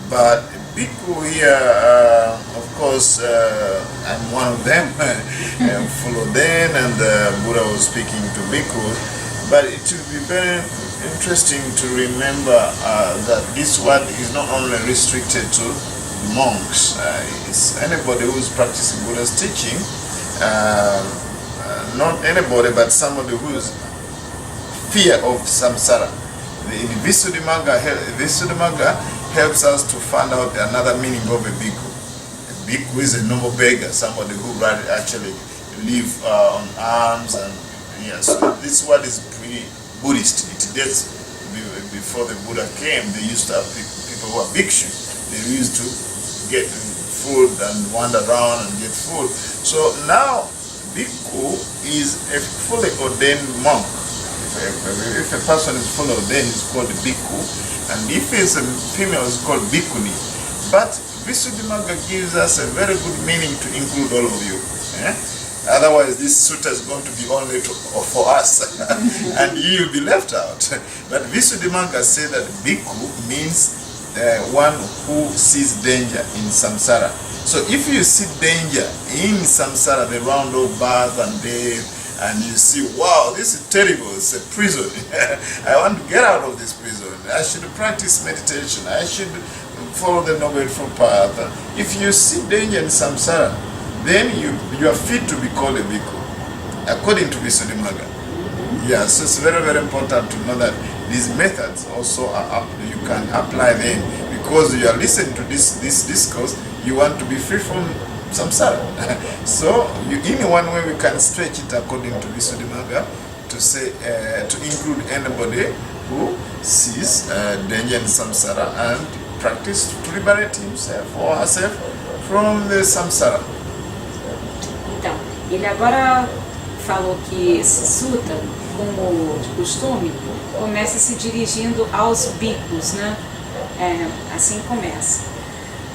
But bhikkhu here, of course, I'm one of them. I follow them, and Buddha was speaking to bhikkhu. But it will be very interesting to remember that this word is not only restricted to monks. It's anybody who's practicing Buddha's teaching. Not anybody, but somebody who's fear of samsara. The Visuddhimagga helps us to find out another meaning of a bhikkhu. A bhikkhu is a noble beggar, somebody who actually live on alms, and yes, so this word is pre-Buddhist. It dates before the Buddha came. They used to have people who are bhikshu. They used to get food and wander around and get food. So now bhikkhu is a fully ordained monk. If a person is fully ordained, it's called a bhikkhu, and if it's a female, it's called bhikkhuni. But Visuddhimagga gives us a very good meaning to include all of you. Otherwise, this sutta is going to be only for us, and you will be left out. But Visuddhimagga says that bhikkhu means one who sees danger in samsara. So if you see danger in samsara, the round of birth and death, and you see, wow, this is terrible, it's a prison. I want to get out of this prison. I should practice meditation. I should follow the Noble Eightfold Path. If you see danger in samsara, then you are fit to be called a bhikkhu, according to Visuddhimagga. Yeah, so it's very, very important to know that these methods also are you can apply them, because you are listening to this discourse. You want to be free from samsara. So in one way we can stretch it according to Visuddhimagga to say to include anybody who sees danger in samsara and practice to liberate himself or herself from the samsara. Então, ele agora falou que esse sutta, como de costume, começa se dirigindo aos bhikkhus, né? Assim começa.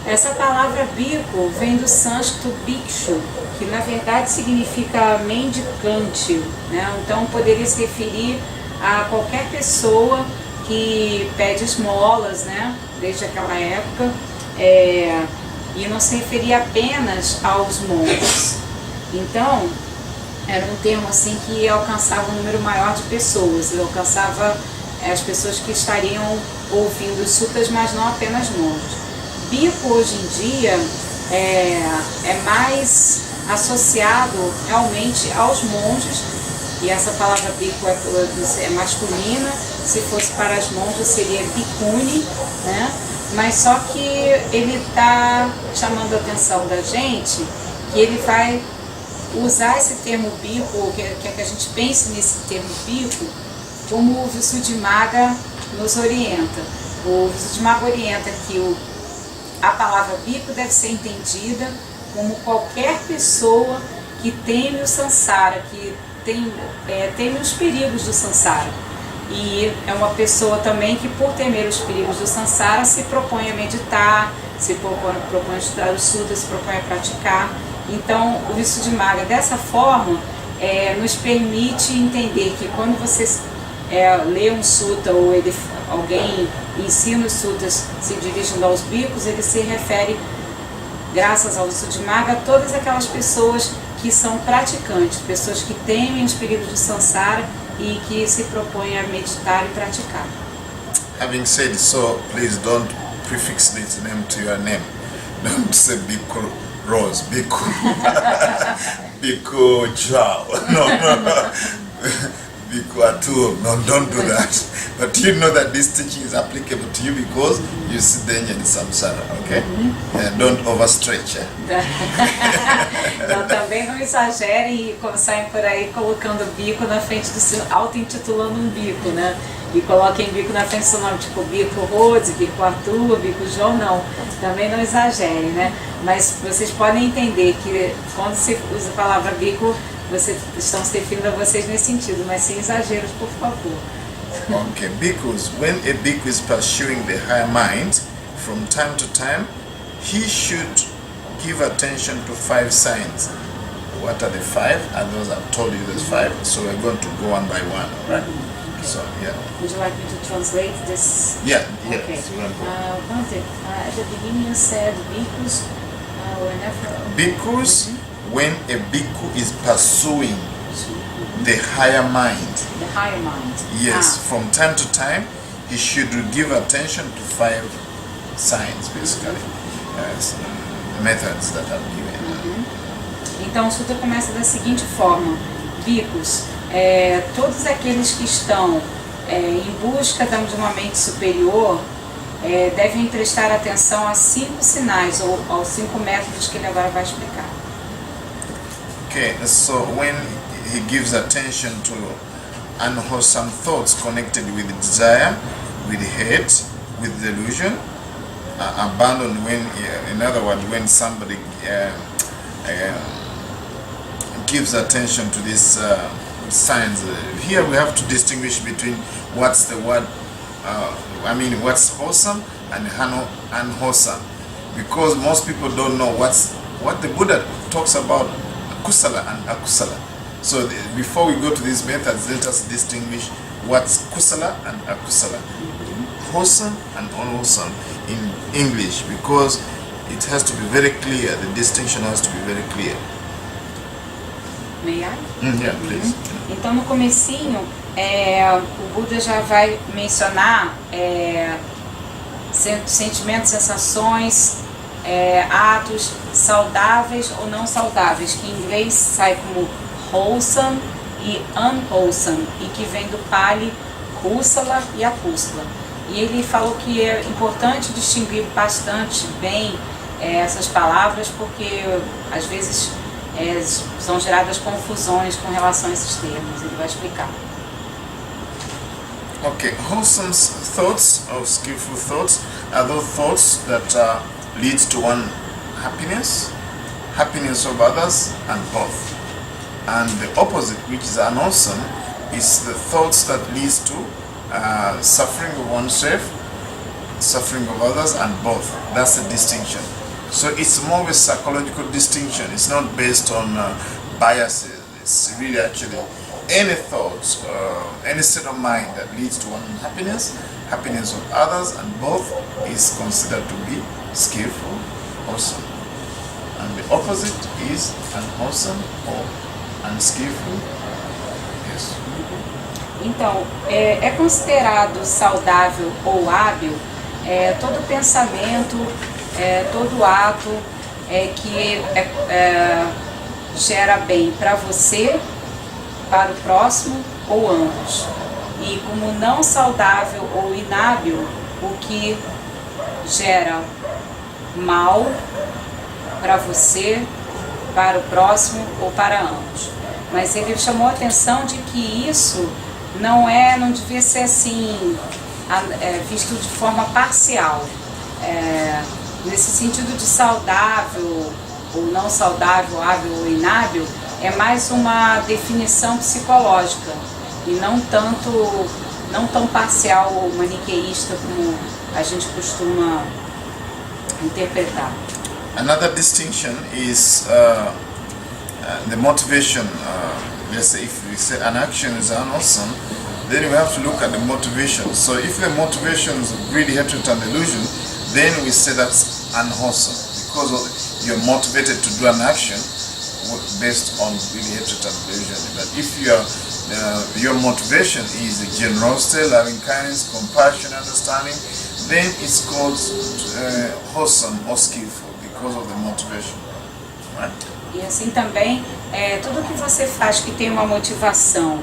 Essa palavra bhikkhu vem do sânscrito bhikshu, que na verdade significa mendicante, né? Então poderia se referir a qualquer pessoa que pede esmolas, né? Desde aquela época, e não se referia apenas aos monges. Então era um termo assim que alcançava um número maior de pessoas, ele alcançava as pessoas que estariam ouvindo os suttas, mas não apenas monges. Bhikkhu hoje em dia é mais associado realmente aos monges, e essa palavra bhikkhu é masculina. Se fosse para as monjas seria bhikkhuni, né? Mas só que ele está chamando a atenção da gente que ele vai usar esse termo bhikkhu, que a gente pense nesse termo bhikkhu, como o Visuddhimagga nos orienta. O Visuddhimagga orienta que a palavra bhikkhu deve ser entendida como qualquer pessoa que teme o samsara, que teme os perigos do samsara. E é uma pessoa também que, por temer os perigos do samsara, se propõe a meditar, se propõe a estudar os suttas, se propõe a praticar. Então, o Visuddhimagga, dessa forma, nos permite entender que quando você lê um sutta ou alguém ensina os suttas se dirigindo aos bhikkhus, ele se refere, graças ao Visuddhimagga, a todas aquelas pessoas que são praticantes, pessoas que temem os perigos do samsara e que se propõem a meditar e praticar. Having said so, please don't prefix this name to your name. Don't say Bhikkhu Rose, Bhikkhu Bhikkhu Joao. No. Bhikkhu biku atu. No, don't do that. But you know that this teaching is applicable to you because you see danger in samsara, okay? And don't overstretch. Então também não exagerem e saem por aí colocando bico na frente do seu, auto-intitulando um bico, né? E coloquem bico na frente do seu nome, tipo bico Rose, bico Arthur, bico João, não. Também não exagerem, né? Mas vocês podem entender que quando se usa a palavra bico, vocês estão se referindo a vocês nesse sentido, mas sem exageros, por favor. Okay, because when a bhikkhu is pursuing the higher mind, from time to time, he should give attention to 5 signs. What are the 5? And those I've told you there's 5, so we're going to go one by one, right? Okay. So, yeah. Would you like me to translate this? Yeah, Okay. so we're going to- At the beginning you said bhikkhus whenever... Bhikkhus, when a bhikkhu is pursuing the higher mind, The higher mind. yes, from time to time, he should give attention to 5 signs, basically, as methods that I've given. Então o sutra começa da seguinte forma: bhikkhus, todos aqueles que estão em busca de uma mente superior devem prestar atenção a 5 sinais ou aos 5 métodos que ele agora vai explicar. Okay, so when he gives attention to unwholesome thoughts connected with desire, with hate, with delusion, abandon when, in other words, when somebody gives attention to these signs. Here we have to distinguish between what's the word, what's wholesome and unwholesome, because most people don't know what the Buddha talks about, kusala and akusala. So before we go to these methods, let us distinguish what's kusala and akusala, wholesome and unwholesome in English, because it has to be very clear. The distinction has to be very clear. May I? Yeah, please. Então no comecinho, o Buda já vai mencionar sentimentos, sensações, atos saudáveis ou não saudáveis, que em inglês sai como wholesome e unwholesome, e que vem do Pali kusala e akusala. E ele falou que é importante distinguir bastante bem essas palavras, porque às vezes são geradas confusões com relação a esses termos. Ele vai explicar. Okay, wholesome thoughts or skillful thoughts are those thoughts that lead to one happiness of others, and both. And the opposite, which is unwholesome, is the thoughts that leads to suffering of oneself, suffering of others, and both. That's the distinction. So it's more of a psychological distinction. It's not based on biases. It's really actually any thoughts, any state of mind that leads to one happiness of others, and both is considered to be skillful, wholesome. And the opposite is unwholesome or unskillful. Yes. Então, é considerado saudável ou hábil todo pensamento, todo ato que gera bem para você, para o próximo ou ambos. E como não saudável ou inábil, o que gera mal para você, para o próximo ou para ambos. Mas ele chamou a atenção de que isso não devia ser assim, visto de forma parcial. Nesse sentido de saudável ou não saudável, hábil ou inábil, é mais uma definição psicológica e não tão parcial ou maniqueísta como a gente costuma interpretar. Another distinction is the motivation. Let's say if we say an action is unwholesome, then we have to look at the motivation. So if the motivation is greed, hatred, and delusion, then we say that's unwholesome, because you're motivated to do an action based on greed, hatred, and delusion. But if your motivation is generosity, loving kindness, compassion, understanding, then it's called wholesome or skillful because of the motivation, right? E assim também, tudo que você faz que tem uma motivação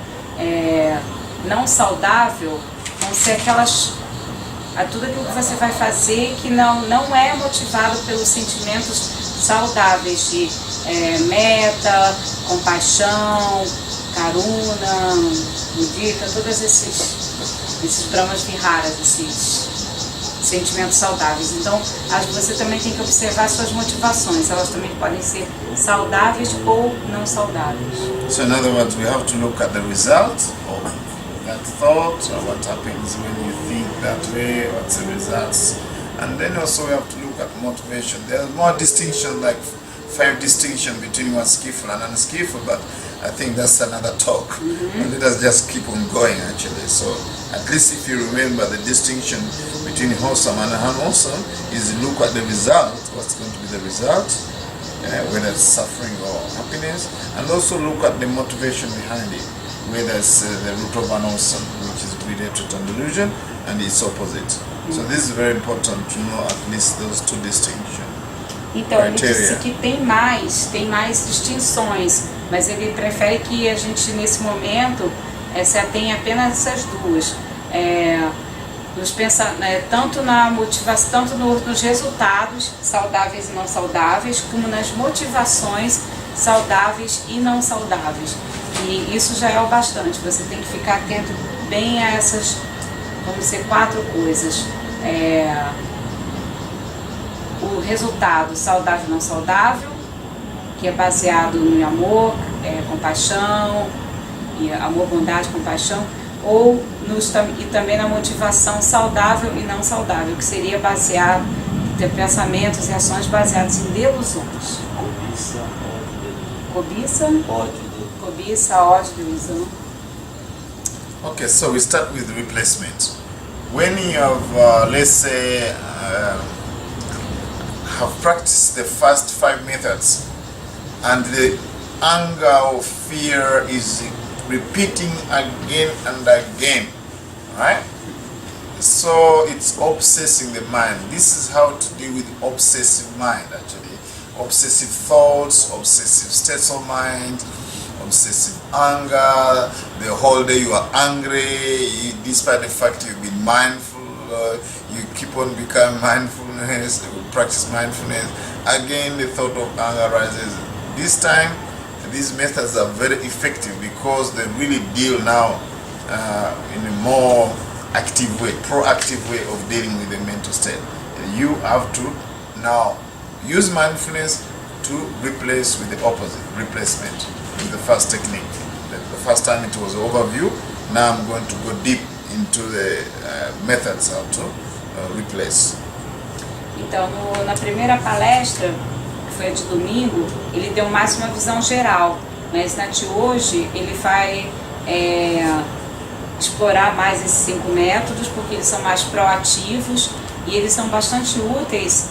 não saudável vão ser tudo aquilo que você vai fazer que não é motivado pelos sentimentos saudáveis de meta, compaixão, karuna, mudita, todos esses brahmas viharas, esses sentimentos saudáveis. Então, você também tem que observar suas motivações. Elas também podem ser saudáveis ou não saudáveis. So in other words, we have to look at the result of that thought, or what happens when you think that way, what's the results. And then also we have to look at motivation. There are more distinctions, like 5 distinctions between what's skillful and unskillful, but I think that's another talk. And let us just keep on going actually. So at least if you remember the distinction between wholesome and unwholesome is look at the result, what's going to be the result, whether it's suffering or happiness, and also look at the motivation behind it, whether it's the root of unwholesome, which is greed, hatred, and delusion, and its opposite. So this is very important to know at least those 2 distinctions. Então, ele disse que tem mais distinções, mas ele prefere que a gente, nesse momento, se atenha apenas essas 2. Tanto na motivação, tanto nos resultados saudáveis e não saudáveis, como nas motivações saudáveis e não saudáveis. E isso já é o bastante. Você tem que ficar atento bem a essas, vamos dizer, 4 coisas. O resultado saudável e não saudável, que é baseado no amor, compaixão, amor, bondade, compaixão, e também na motivação saudável e não saudável, que seria baseado em ter pensamentos e ações baseados em delusões. Cobiça, ódio, delusão. Okay, so we start with replacement. When you have, let's say, have practiced the first 5 methods, and the anger or fear is repeating again and again, right? So it's obsessing the mind. This is how to deal with obsessive mind actually. Obsessive thoughts, obsessive states of mind, obsessive anger. The whole day you are angry, despite the fact you've been mindful, you keep on becoming mindfulness, practice mindfulness. Again, the thought of anger rises. This time, these methods are very effective because they really deal now in a more active way, proactive way of dealing with the mental state. You have to now use mindfulness to replace with the opposite, replacement, with the first technique. The first time it was overview, now I'm going to go deep into the methods how to replace. Então, na primeira palestra, que foi a de domingo, ele deu mais uma visão geral, mas na de hoje ele vai explorar mais esses 5 métodos, porque eles são mais proativos e eles são bastante úteis,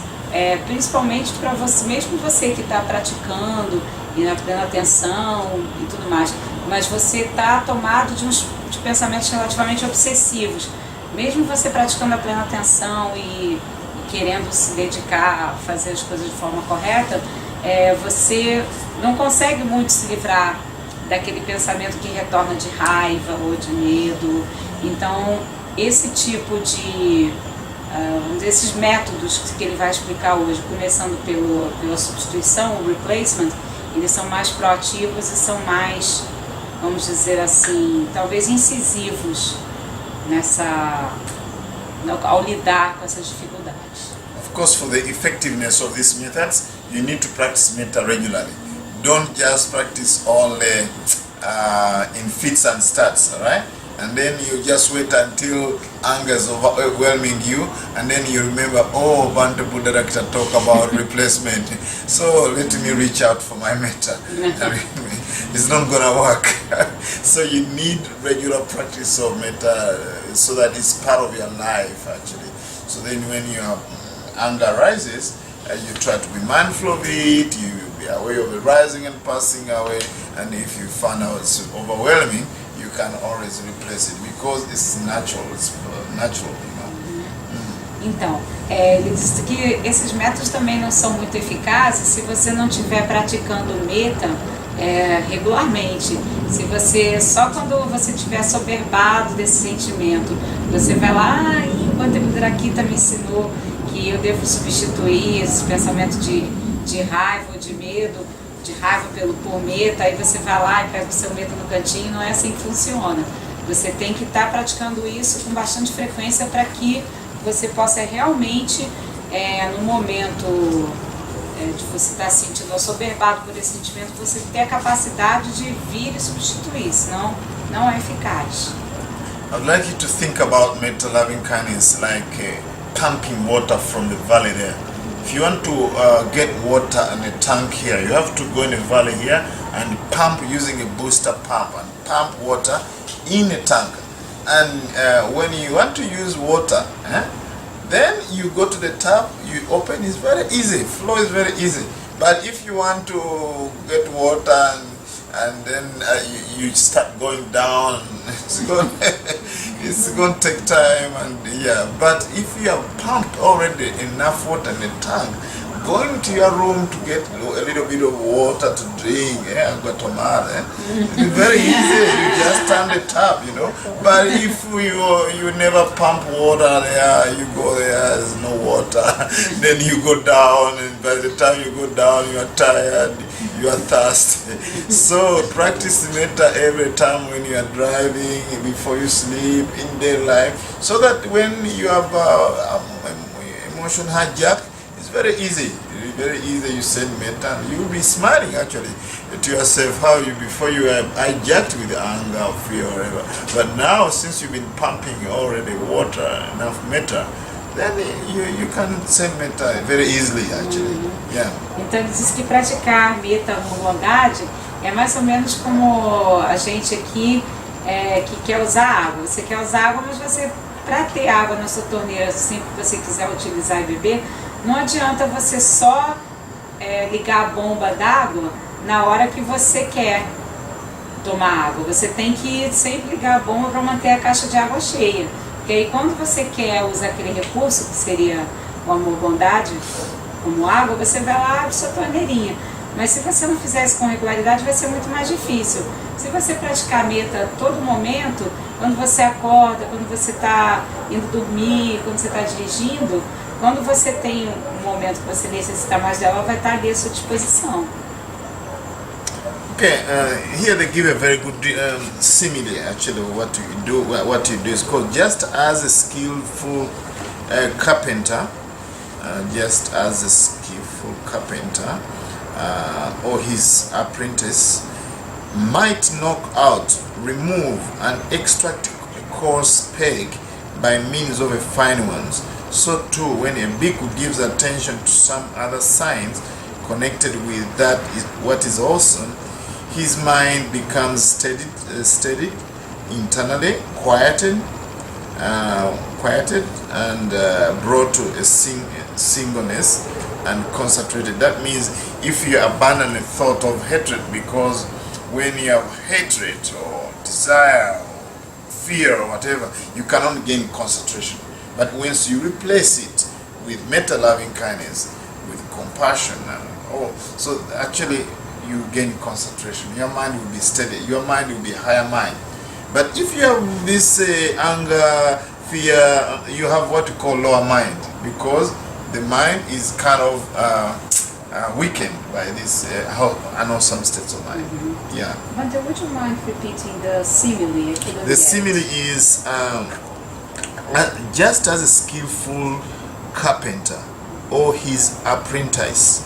principalmente para você, mesmo você que está praticando e na plena atenção e tudo mais, mas você está tomado de pensamentos relativamente obsessivos. Mesmo você praticando a plena atenção e querendo se dedicar a fazer as coisas de forma correta, você não consegue muito se livrar daquele pensamento que retorna de raiva ou de medo. Então, esse tipo de esses métodos que ele vai explicar hoje, começando pela substituição, o replacement, eles são mais proativos e são mais, vamos dizer assim, talvez incisivos ao lidar com essas dificuldades. Of course, for the effectiveness of these methods, you need to practice metta regularly. Don't just practice only in fits and starts, all right? And then you just wait until anger is overwhelming you, and then you remember, oh, Bhante Buddha-Rakta talk about replacement, so let me reach out for my metta. It's not gonna work. So you need regular practice of metta so that it's part of your life actually. So then when your anger rises, you try to be mindful of it, you be aware of it rising and passing away, and if you find out it's overwhelming, you can always replace it because it's natural, you know. Então, ele disse que esses métodos também não são muito eficazes se você não estiver praticando metta regularmente. Se você, só quando você estiver soberbado desse sentimento, você vai lá, o Bhante Buddharakkhita me ensinou que eu devo substituir esse pensamento de raiva ou de medo, de raiva por meta, aí você vai lá e pega o seu medo no cantinho. Não é assim que funciona. Você tem que estar praticando isso com bastante frequência para que você possa realmente, no momento de você estar sentindo assoberbado por esse sentimento, você ter a capacidade de vir e substituir, senão não é eficaz. I'd like you to think about metta loving kindness like pumping water from the valley there. If you want to get water in a tank here, you have to go in the valley here and pump using a booster pump and pump water in a tank. And when you want to use water, then you go to the tap, you open, it's very easy, flow is very easy. But if you want to get water and then you start going down, it's going to take time, and yeah. But if you have pumped already enough water in the tank, going to your room to get a little bit of water to drink, it's very easy. You just turn the tap, But if you never pump water there, you go there, there's no water, then you go down, and by the time you go down, you are tired, you are thirsty. So practice metta every time when you are driving, before you sleep, in daylight, so that when you have emotion hijack, it's very easy. Very easy. You send metta, you will be smiling actually to yourself how before you were hijacked with anger or fear or whatever. But now, since you've been pumping already water, enough metta, then you can send metta very easily actually. Yeah. Então diz que praticar metta com bondade é mais ou menos como a gente aqui que quer usar água. Você quer usar água, mas você, para ter água na sua torneira sempre que você quiser utilizar e beber, não adianta você só ligar a bomba d'água na hora que você quer tomar água. Você tem que sempre ligar a bomba para manter a caixa de água cheia. Porque aí quando você quer usar aquele recurso, que seria o amor-bondade, como água, você vai lá e abre sua torneirinha. Mas se você não fizer isso com regularidade, vai ser muito mais difícil. Se você praticar metta a todo momento, quando você acorda, quando você está indo dormir, quando você está dirigindo, quando você tem um momento que você necessita mais dela, vai estar ali à sua disposição. Okay, here they give a very good simile actually what you do is called just as a skillful carpenter, or his apprentice might knock out, remove and extract a coarse peg by means of a fine one. So too, when a bhikkhu gives attention to some other signs connected with that what is awesome, his mind becomes steady internally, quieted and brought to a singleness and concentrated. That means if you abandon a thought of hatred, because when you have hatred or desire or fear or whatever, you cannot gain concentration. But once you replace it with metta loving kindness, with compassion so actually you gain concentration. Your mind will be steady. Your mind will be higher mind. But if you have this anger, fear, you have what you call lower mind, because the mind is kind of weakened by this unwholesome states of mind. Yeah. But would you mind repeating the simile? The simile is just as a skillful carpenter or his apprentice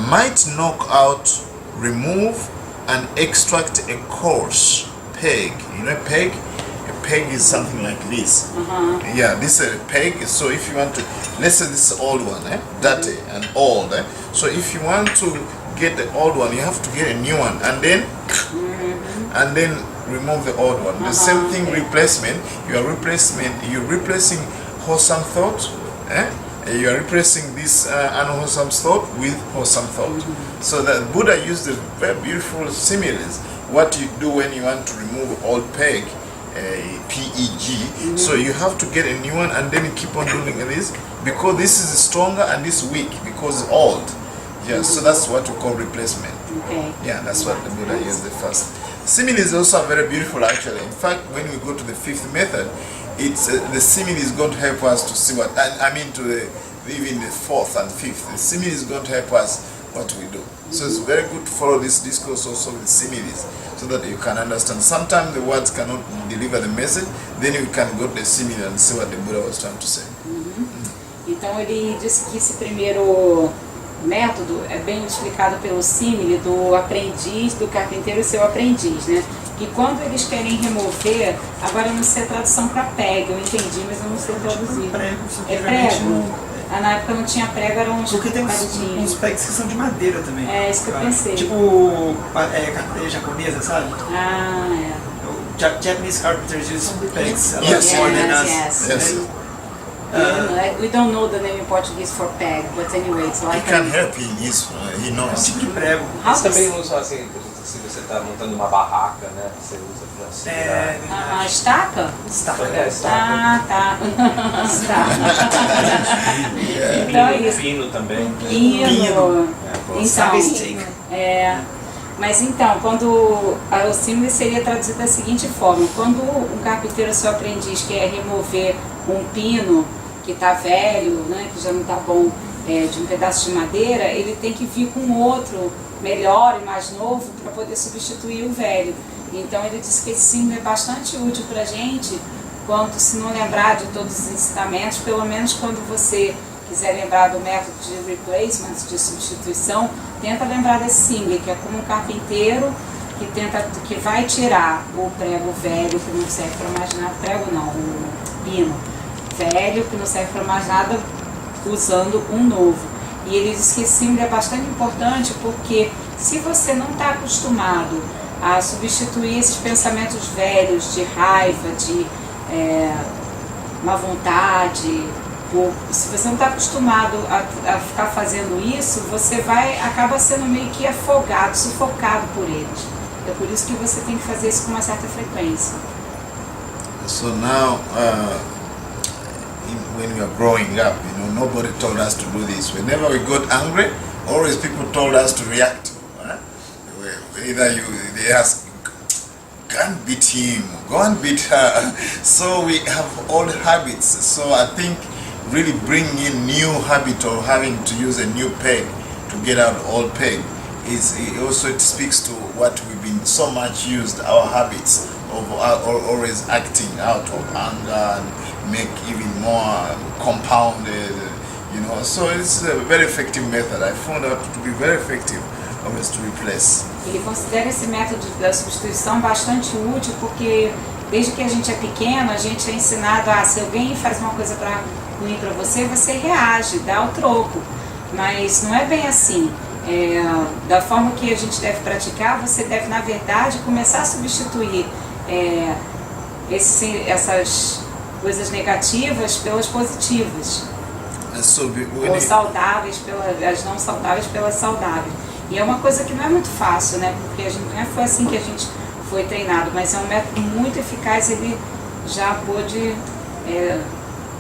might knock out, remove and extract a coarse peg. You know a peg? A peg is something like this. Yeah, this is a peg. So if you want to, let's say this is old one, dirty and old. So if you want to get the old one, you have to get a new one and then remove the old one. The same thing, replacement. You're replacing wholesome thought. You are replacing this unwholesome thought with wholesome thought. So that Buddha used a very beautiful similes. What you do when you want to remove old peg, PEG. So you have to get a new one and then you keep on doing this, because this is stronger and this weak because it's old. Yeah, so that's what we call replacement. Okay. Yeah, that's what the Buddha used the first. Simile is also very beautiful actually. In fact, when we go to the fifth method, it's the simile is going to help us to see what, I mean to even the fourth and fifth. The simile is going to help us what we do. So it's very good to follow this discourse also with similes so that you can understand. Sometimes the words cannot deliver the message, then you can go to the simile and see what the Buddha was trying to say. Então ele disse que esse primeiro método é bem explicado pelo símile do aprendiz, do carpinteiro e seu aprendiz, né? Que quando eles querem remover, agora eu não sei a tradução para prego, eu entendi, mas eu não sei traduzir. É prego? Ah, na época não tinha prego, eram uns Porque tem uns palitinhos. pegs que são de madeira também. É, isso que eu pensei. Tipo, carpinteria japonesa, sabe? Ah, é. O Japanese carpenters use pegs a lot Yes. more than us. Yes. Yes. We don't know the name in Portuguese for peg, but anyway, so He I can can... help, he É um knows. tipo de prego. How Eles também does- usam assim, por exemplo, se você está montando uma barraca, né? Você usa para segurar. Ah, estaca? Estaca. É, está. Ah, tá. Então é isso. Pino também. né? Pino. É, Sabe Então, steak. mas então, quando o símile seria traduzido da seguinte forma: quando um carpinteiro, seu aprendiz, quer remover um pino que está velho, né, que já não está bom, de um pedaço de madeira, ele tem que vir com outro melhor e mais novo para poder substituir o velho. Então ele disse que esse símbolo é bastante útil para a gente, quando se não lembrar de todos os ensinamentos, pelo menos quando você quiser lembrar do método de replacement, de substituição, tenta lembrar desse símbolo, que é como um carpinteiro que vai tirar o prego velho que não serve para mais nada, prego não, o pino velho que não serve para mais nada, usando um novo. E ele diz que esse símbolo é bastante importante porque se você não está acostumado a substituir esses pensamentos velhos de raiva, de má vontade, se você não está acostumado a ficar fazendo isso, você acaba sendo meio que afogado, sufocado por eles. É por isso que você tem que fazer isso com uma certa frequência. So now, when we are growing up, nobody told us to do this. Whenever we got angry, always people told us to react. Right? Either they ask, go and beat him, go and beat her. So we have old habits. So I think really bringing in new habit of having to use a new peg to get out old peg it speaks to what we've been so much used, our habits of always acting out of anger and make even more compounded, so it's a very effective method. I found out to be very effective always to replace. Ele considera esse método da substituição bastante útil porque desde que a gente é pequeno, a gente é ensinado a se alguém faz uma coisa ruim para você, você reage, dá o troco. Mas não é bem assim. Da forma que a gente deve praticar, você deve, na verdade, começar a substituir essas coisas negativas pelas positivas. Ou saudáveis, as não saudáveis pelas saudáveis. E é uma coisa que não é muito fácil, né? Porque não foi assim que a gente foi treinado, mas é um método muito eficaz, ele já pôde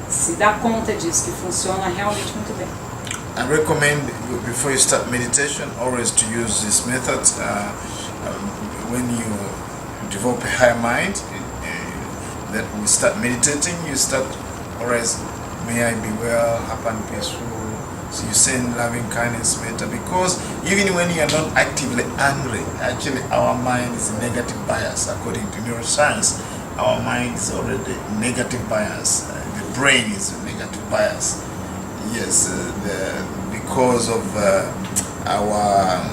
se dar conta disso, que funciona realmente muito bem. I recommend before you start meditation always to use this method. When you develop a higher mind, that we start meditating, you start always, may I be well, happy and peaceful. So you send loving kindness, metta, because even when you are not actively angry, actually our mind is negative bias. According to neuroscience, our mind is already negative bias. The brain is a negative bias. Yes, because of our,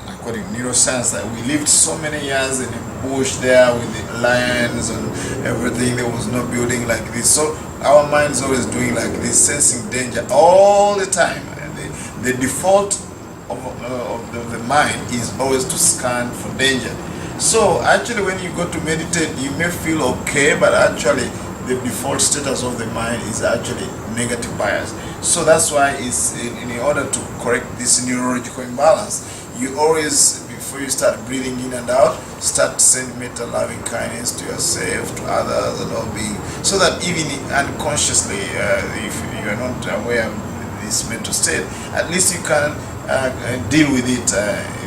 according to neuroscience, that we lived so many years in the bush there with the lions and everything. There was no building like this, so our mind is always doing like this, sensing danger all the time. The default of the mind is always to scan for danger. So actually, when you go to meditate, you may feel okay, but actually the default status of the mind is actually negative bias. So that's why it's in order to correct this neurological imbalance, you always, before you start breathing in and out, start sending metta, loving kindness to yourself, to others, and all beings, so that even unconsciously, if you are not aware of this mental state, at least you can deal with it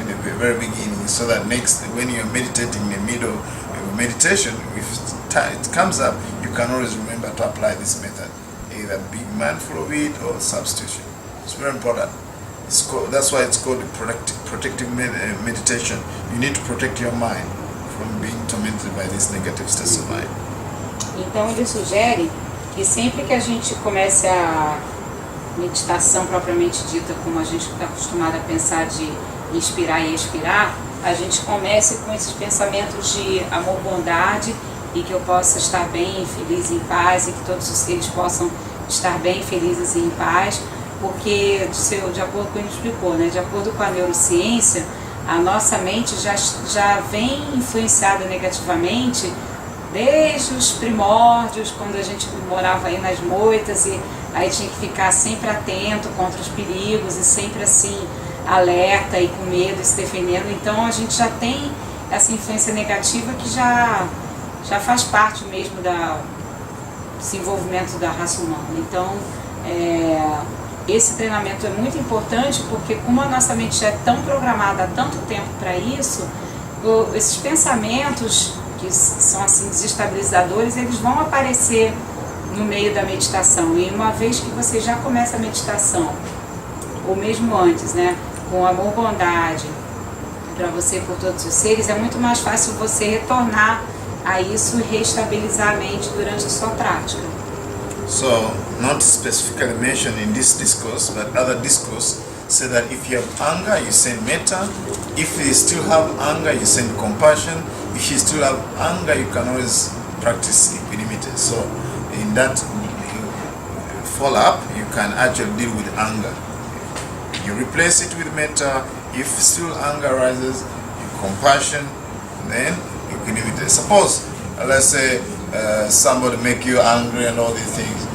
in a the very beginning, so that next, when you're meditating in the middle of meditation, if it comes up, you can always remember to apply this method, either being mindful of it or substitution. It's very important. That's why it's called protective meditation. You need to protect your mind from being tormented by these negative states of mind. Então ele sugere que sempre que a gente comece a meditação propriamente dita, como a gente está acostumado a pensar de inspirar e expirar, a gente comece com esses pensamentos de amor, bondade, e que eu possa estar bem, feliz, em paz, e que todos os seres possam estar bem, felizes e em paz, porque, de acordo com o que ele explicou, né, de acordo com a neurociência, a nossa mente já vem influenciada negativamente desde os primórdios, quando a gente morava aí nas moitas, e aí tinha que ficar sempre atento contra os perigos e sempre assim, alerta e com medo e se defendendo. Então a gente já tem essa influência negativa que já faz parte mesmo do desenvolvimento da raça humana. Então esse treinamento é muito importante, porque como a nossa mente já é tão programada há tanto tempo para isso, esses pensamentos que são assim desestabilizadores, eles vão aparecer no meio da meditação. E uma vez que você já começa a meditação, ou mesmo antes, né, com amor, bondade para você e por todos os seres, é muito mais fácil você retornar a isso e reestabilizar a mente durante a sua prática. So, not specifically mentioned in this discourse, but other discourse say that if you have anger, you send metta. If you still have anger, you send compassion. If you still have anger, you can always practice equanimity. So, in that follow-up, you can actually deal with anger. You replace it with metta. If still anger arises, compassion, then equanimity. Suppose, let's say, somebody make you angry and all these things.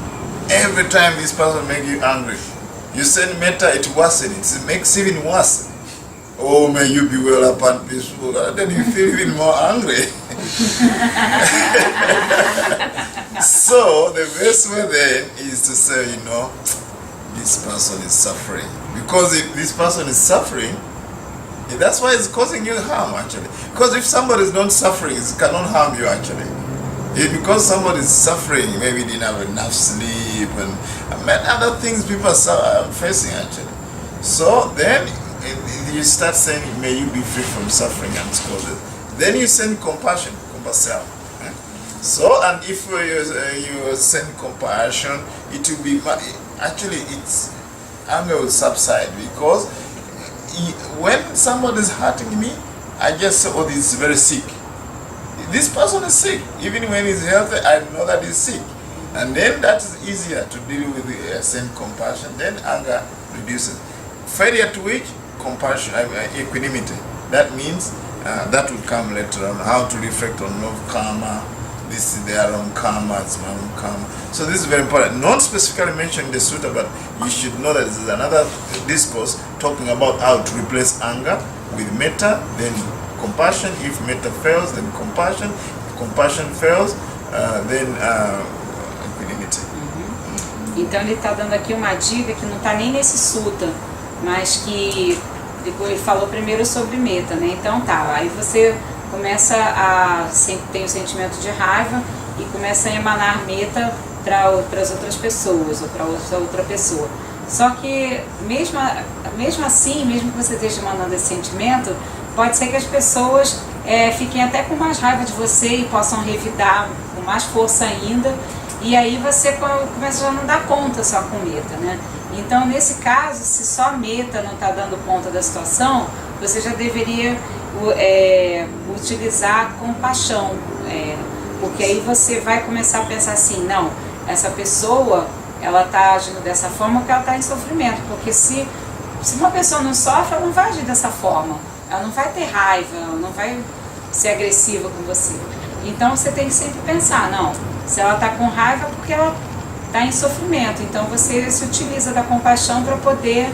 Every time this person make you angry, you send metta, it worsens. It makes even worse. Oh, may you be well upon peaceful. Then you feel even more angry. So the best way then is to say, this person is suffering. Because if this person is suffering, that's why it's causing you harm actually. Because if somebody is not suffering, it cannot harm you actually. Because somebody is suffering, maybe didn't have enough sleep and many other things people are facing actually. So then you start saying, may you be free from suffering and scolded. Then you send compassion, compassion. So, and if you send compassion, it will be, actually it's, anger will subside, because when somebody is hurting me, I just say, oh, this is very sick. This person is sick. Even when he's healthy, I know that he's sick. And then that is easier to deal with send compassion. Then anger reduces. Failure to which, compassion, equanimity. That means that will come later on. How to reflect on love karma. This is their own karma, it's my own karma. So this is very important. Not specifically mentioned in the sutta, but you should know that this is another discourse talking about how to replace anger with metta, then compassion. If metta fails, then compassion. If compassion fails, then equanimity. Então ele está dando aqui uma dica que não está nem nesse sutta, mas que depois ele falou primeiro sobre metta, né? Então tá, aí você começa a ter o sentimento de raiva e começa a emanar metta para as outras pessoas ou para outra pessoa. Só que mesmo assim, mesmo que você esteja emanando esse sentimento, pode ser que as pessoas fiquem até com mais raiva de você e possam revidar com mais força ainda, e aí você começa a não dar conta só com metta, né? Então nesse caso, se só metta não está dando conta da situação, você já deveria utilizar compaixão, porque aí você vai começar a pensar assim, não, essa pessoa ela está agindo dessa forma porque ela está em sofrimento, porque se uma pessoa não sofre, ela não vai agir dessa forma, ela não vai ter raiva, ela não vai ser agressiva com você. Então você tem que sempre pensar, não, se ela está com raiva é porque ela está em sofrimento, então você se utiliza da compaixão para poder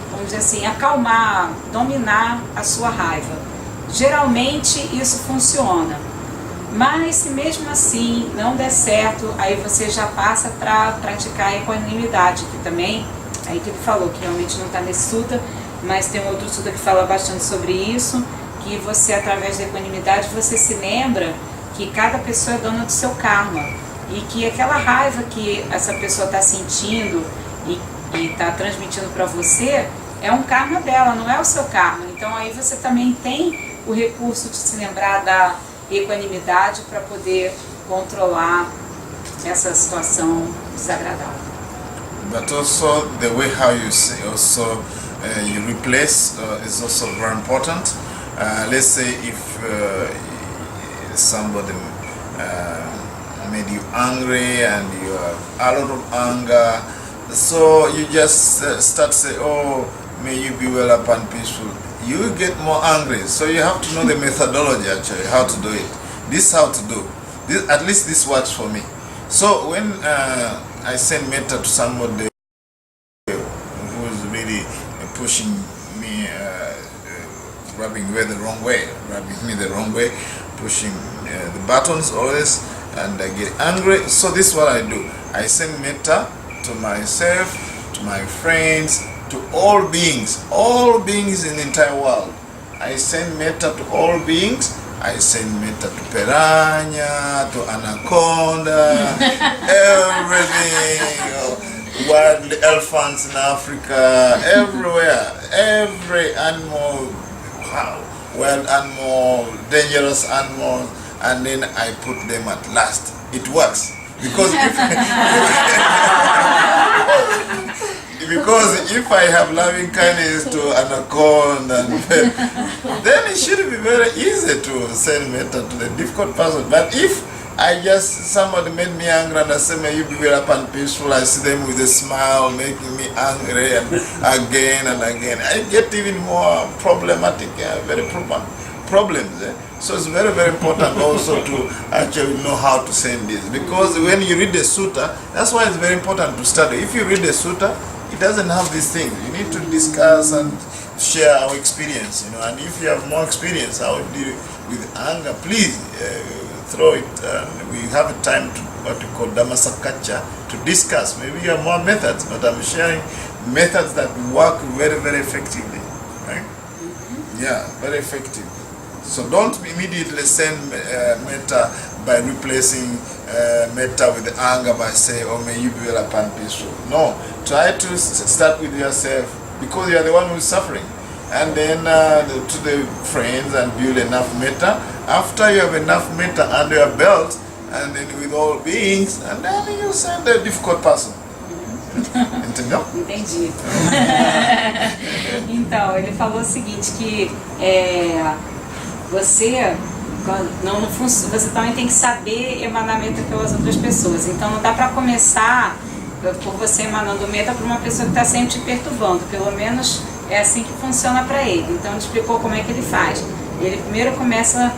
vamos dizer assim, acalmar, dominar a sua raiva. Geralmente isso funciona, mas se mesmo assim não der certo, aí você já passa para praticar a equanimidade, que também, aí que ele falou, que realmente não está nesse sutta, mas tem um outro sutta que fala bastante sobre isso, que você, através da equanimidade, você se lembra que cada pessoa é dona do seu karma e que aquela raiva que essa pessoa está sentindo e está transmitindo para você é um karma dela, não é o seu karma. Então aí você também tem o recurso de se lembrar da equanimidade para poder controlar essa situação desagradável. But also the way how you say also you replace is also very important. Let's say if somebody made you angry and you have a lot of anger, so you just start say, oh, may you be well up and peaceful. You get more angry, so you have to know the methodology actually, how to do it. This how to do. This, at least this works for me. So when I send metta to somebody who is really pushing me, rubbing me the wrong way, pushing the buttons always, and I get angry. So this is what I do. I send metta to myself, to my friends, to all beings in the entire world. I send metta to all beings. I send metta to piranha, to anaconda, everything, wild elephants in Africa, everywhere, every animal, wild animal, dangerous animal, and then I put them at last. It works. Because if I have loving kindness to anaconda, then it should be very easy to send metta to the difficult person. But if somebody made me angry and I say, may you be well up and peaceful, I see them with a smile making me angry and again and again, I get even more problematic, very problems. So it's very, very important also to actually know how to send this. Because when you read the sutta, that's why it's very important to study. If you read the sutta, it doesn't have these things. You need to discuss and share our experience, and if you have more experience how to deal with anger, please throw it. We have a time to what we call Dhammasakacha to discuss. Maybe you have more methods, but I'm sharing methods that work very, very effectively. Right? Yeah, very effective. So don't immediately send metta by replacing metta with anger by saying, oh, may you be well upon peaceful. No, try to start with yourself because you are the one who is suffering. And then to the friends and build enough metta. After you have enough metta under your belt, and then with all beings, and then you send a difficult person. Entendeu? Entendi. Então, ele falou o seguinte, que você também tem que saber emanar metta pelas outras pessoas. Então não dá para começar por você emanando metta para uma pessoa que está sempre te perturbando. Pelo menos é assim que funciona para ele. Então ele explicou como é que ele faz. Ele primeiro começa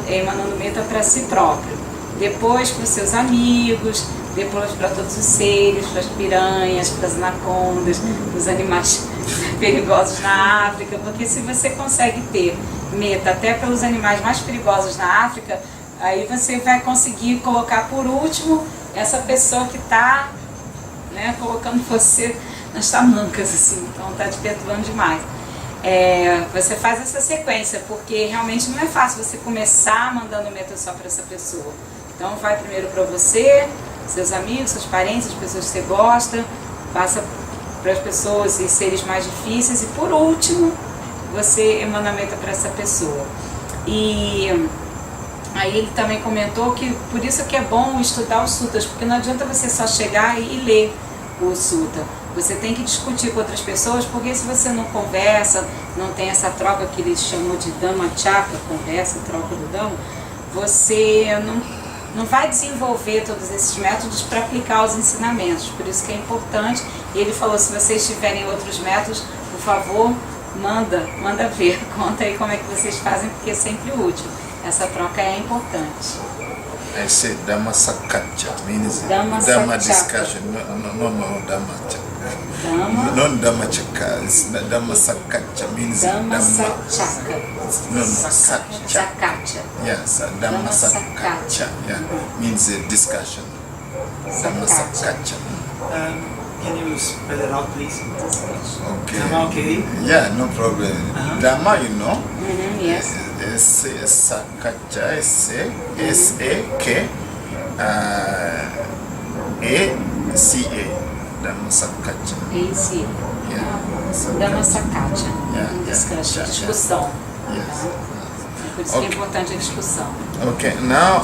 emanando metta para si próprio, depois para os seus amigos, depois para todos os seres, para as piranhas, para as anacondas, para os animais perigosos na África, porque se você consegue ter metta até pelos animais mais perigosos na África, aí você vai conseguir colocar por último essa pessoa que está, colocando você nas tamancas, assim, então está te perturbando demais. Você faz essa sequência, porque realmente não é fácil você começar mandando metta só para essa pessoa. Então vai primeiro para você, seus amigos, seus parentes, as pessoas que você gosta, passa para as pessoas e seres mais difíceis e por último você emana metta para essa pessoa. E aí ele também comentou que por isso que é bom estudar os suttas, porque não adianta você só chegar e ler o sutta. Você tem que discutir com outras pessoas, porque se você não conversa, não tem essa troca que ele chamou de Dhammacakka, conversa, troca do Dhamma, você não vai desenvolver todos esses métodos para aplicar os ensinamentos. Por isso que é importante. E ele falou, se vocês tiverem outros métodos, por favor, manda ver, conta aí como é que vocês fazem, porque é sempre útil. Essa troca é importante. I said Dhammasakacha means Dhamma discussion. No, Dhammacakka. Non Dhammacakka. It's Dhammasakacha means Dhammasakacha. No, Sakacha. Sakacha. Yes, Dhammasakacha. Yeah, means discussion. Dhammasakacha. Can you spell it out, please? Okay. Dhamma, okay. Yeah, no problem. Dhamma, you know. Yes. Sakkacha, S-A-K A-C-A. Dhamma Sakkacha. AC. Dhamma Sakkacha. Discussion. Discussão. Yes. Por isso que é importante a discussão. Okay, now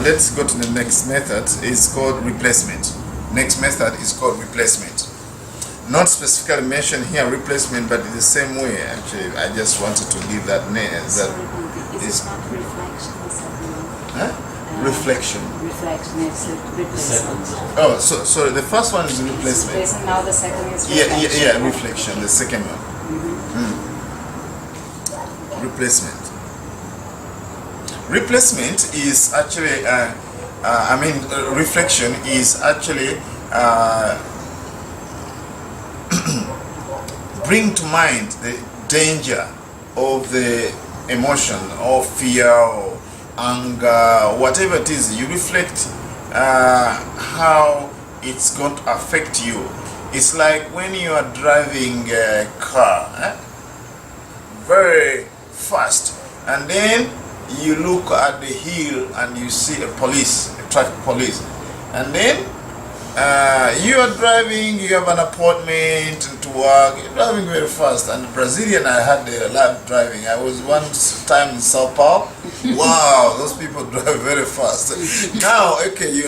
let's go to the next method. It's called replacement. Next method is called replacement. Not specifically mentioned here replacement, but in the same way. Actually, I just wanted to give that name. That Is it not reflection? reflection. Reflection, it's a replacement. Oh, so the first one is replacement. Replacement, now the second is Yeah, reflection. yeah, reflection. The second one. Replacement. Replacement is actually, reflection is actually bring to mind the danger of the emotion or fear or anger, whatever it is. You reflect how it's going to affect you. It's like when you are driving a car very fast, and then you look at the hill and you see a traffic police, and then you are driving, you have an appointment to work, you're driving very fast. And Brazilian, I had a live driving. I was one time in Sao Paulo. Wow, those people drive very fast. Now, okay,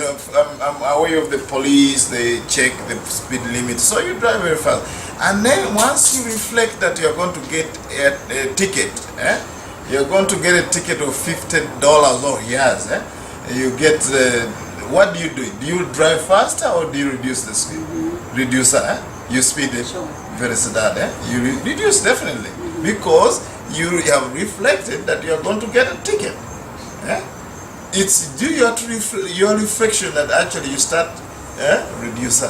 I'm aware of the police, they check the speed limit, so you drive very fast. And then once you reflect that you're going to get a ticket, you're going to get a ticket of $50 or years, you get what do? Do you drive faster or do you reduce the speed? Reduce, you speed it very slow, you reduce definitely, because you have reflected that you are going to get a ticket. It's due your reflection that actually you start reduce.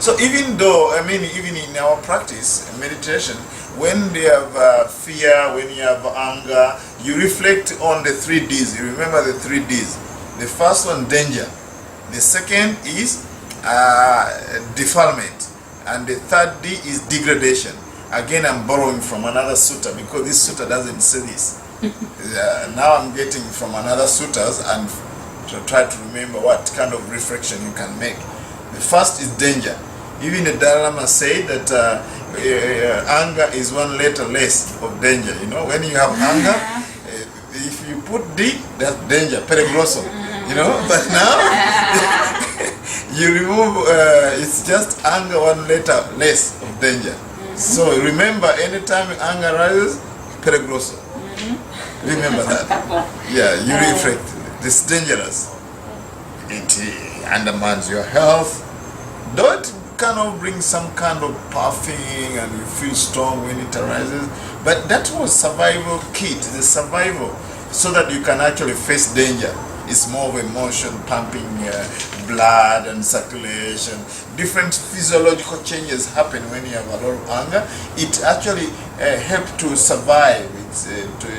So even though, even in our practice, meditation, when you have fear, when you have anger, you reflect on the 3 Ds. You remember the 3 Ds. The first one, danger. The second is defilement. And the third D is degradation. Again, I'm borrowing from another sutta, because this sutta doesn't say this. Now I'm getting from another suttas and to try to remember what kind of reflection you can make. The first is danger. Even the Dalai Lama said that anger is 1 letter less of danger. You know, when you have anger, if you put D, that's danger, peligroso. You know, but now you remove, it's just anger 1 letter less of danger. So remember, anytime anger rises, peligroso. Remember that. Yeah, you reflect. It's dangerous. It undermines your health. Though it kind of brings some kind of puffing and you feel strong when it arises, but that was survival kit, the survival, so that you can actually face danger. It's more of emotion, pumping blood and circulation. Different physiological changes happen when you have a lot of anger. It actually helps to survive, to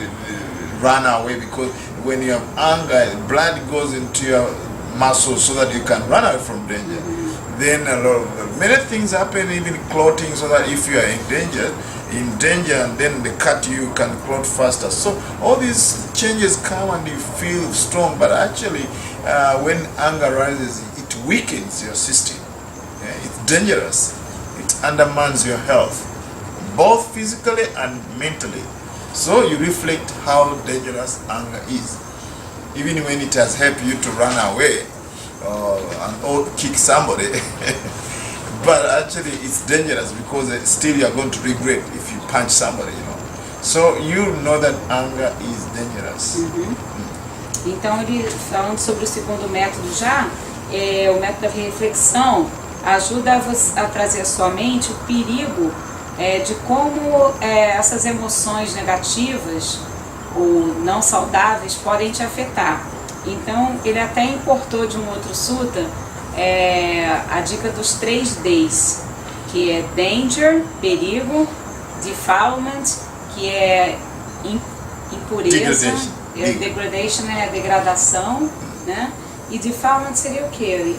run away, because when you have anger, blood goes into your muscles so that you can run away from danger. Then many things happen, even clotting, so that if you are in danger, and then they cut you, can clot faster. So all these changes come and you feel strong, but actually when anger rises, it weakens your system. It's dangerous. It undermines your health, both physically and mentally. So you reflect how dangerous anger is. Even when it has helped you to run away or kick somebody, but actually it's dangerous, because still you are going to regret if you punch somebody, you know. So you know that anger is dangerous. Então, ele falando sobre o segundo método já, o método da reflexão ajuda a trazer à sua mente o perigo de como essas emoções negativas ou não saudáveis podem te afetar. Então, ele até importou de um outro sutta a dica dos 3 Ds, que é danger, perigo, defilement, que é impureza, Degradation é a degradação, né? E defilement seria o quê?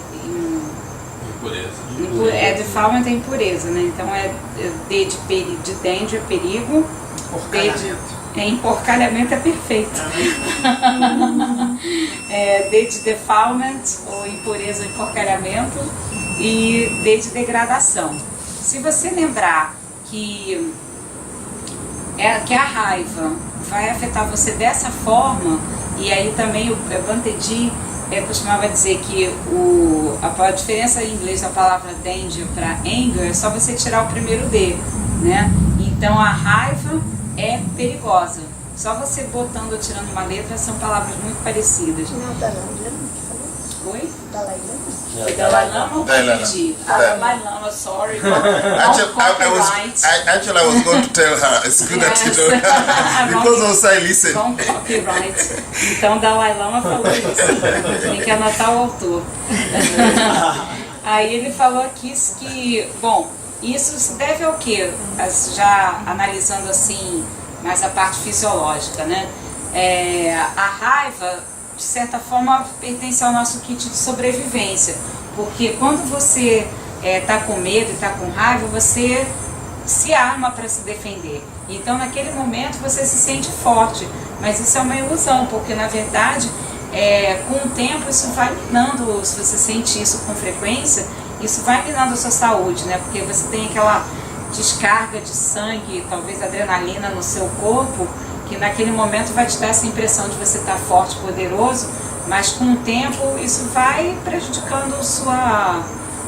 Impureza. Defilement é impureza, né? Então D de danger, perigo. D de emporcalhamento é perfeito. D de defilement, ou impureza ou emporcalhamento. E D de degradação. Se você lembrar que a raiva vai afetar você dessa forma, e aí também o Bante costumava dizer que a diferença em inglês da palavra danger para anger é só você tirar o primeiro D, né? Então a raiva é perigosa. Só você botando ou tirando uma letra são palavras muito parecidas. Não, Dalai Lama que falou? Oi? Dalai Lama? Foi Dalai Lama ou Gandhi? Dalai Lama, sorry. Actually, I was going to tell her, it's good that you know, because also I listen. Bom copyright. Então Dalai Lama falou isso. Tem que anotar o autor. Aí ele falou aqui que, bom, isso se deve ao quê? Já analisando assim, mais a parte fisiológica, né? A raiva, de certa forma, pertence ao nosso kit de sobrevivência, porque quando você está com medo e está com raiva, você se arma para se defender. Então, naquele momento, você se sente forte, mas isso é uma ilusão, porque, na verdade, com o tempo, isso vai minando, se você sente isso com frequência, isso vai minando a sua saúde, né? Porque você tem aquela descarga de sangue, talvez adrenalina no seu corpo, que naquele momento vai te dar essa impressão de você estar forte, poderoso, mas com o tempo isso vai prejudicando a sua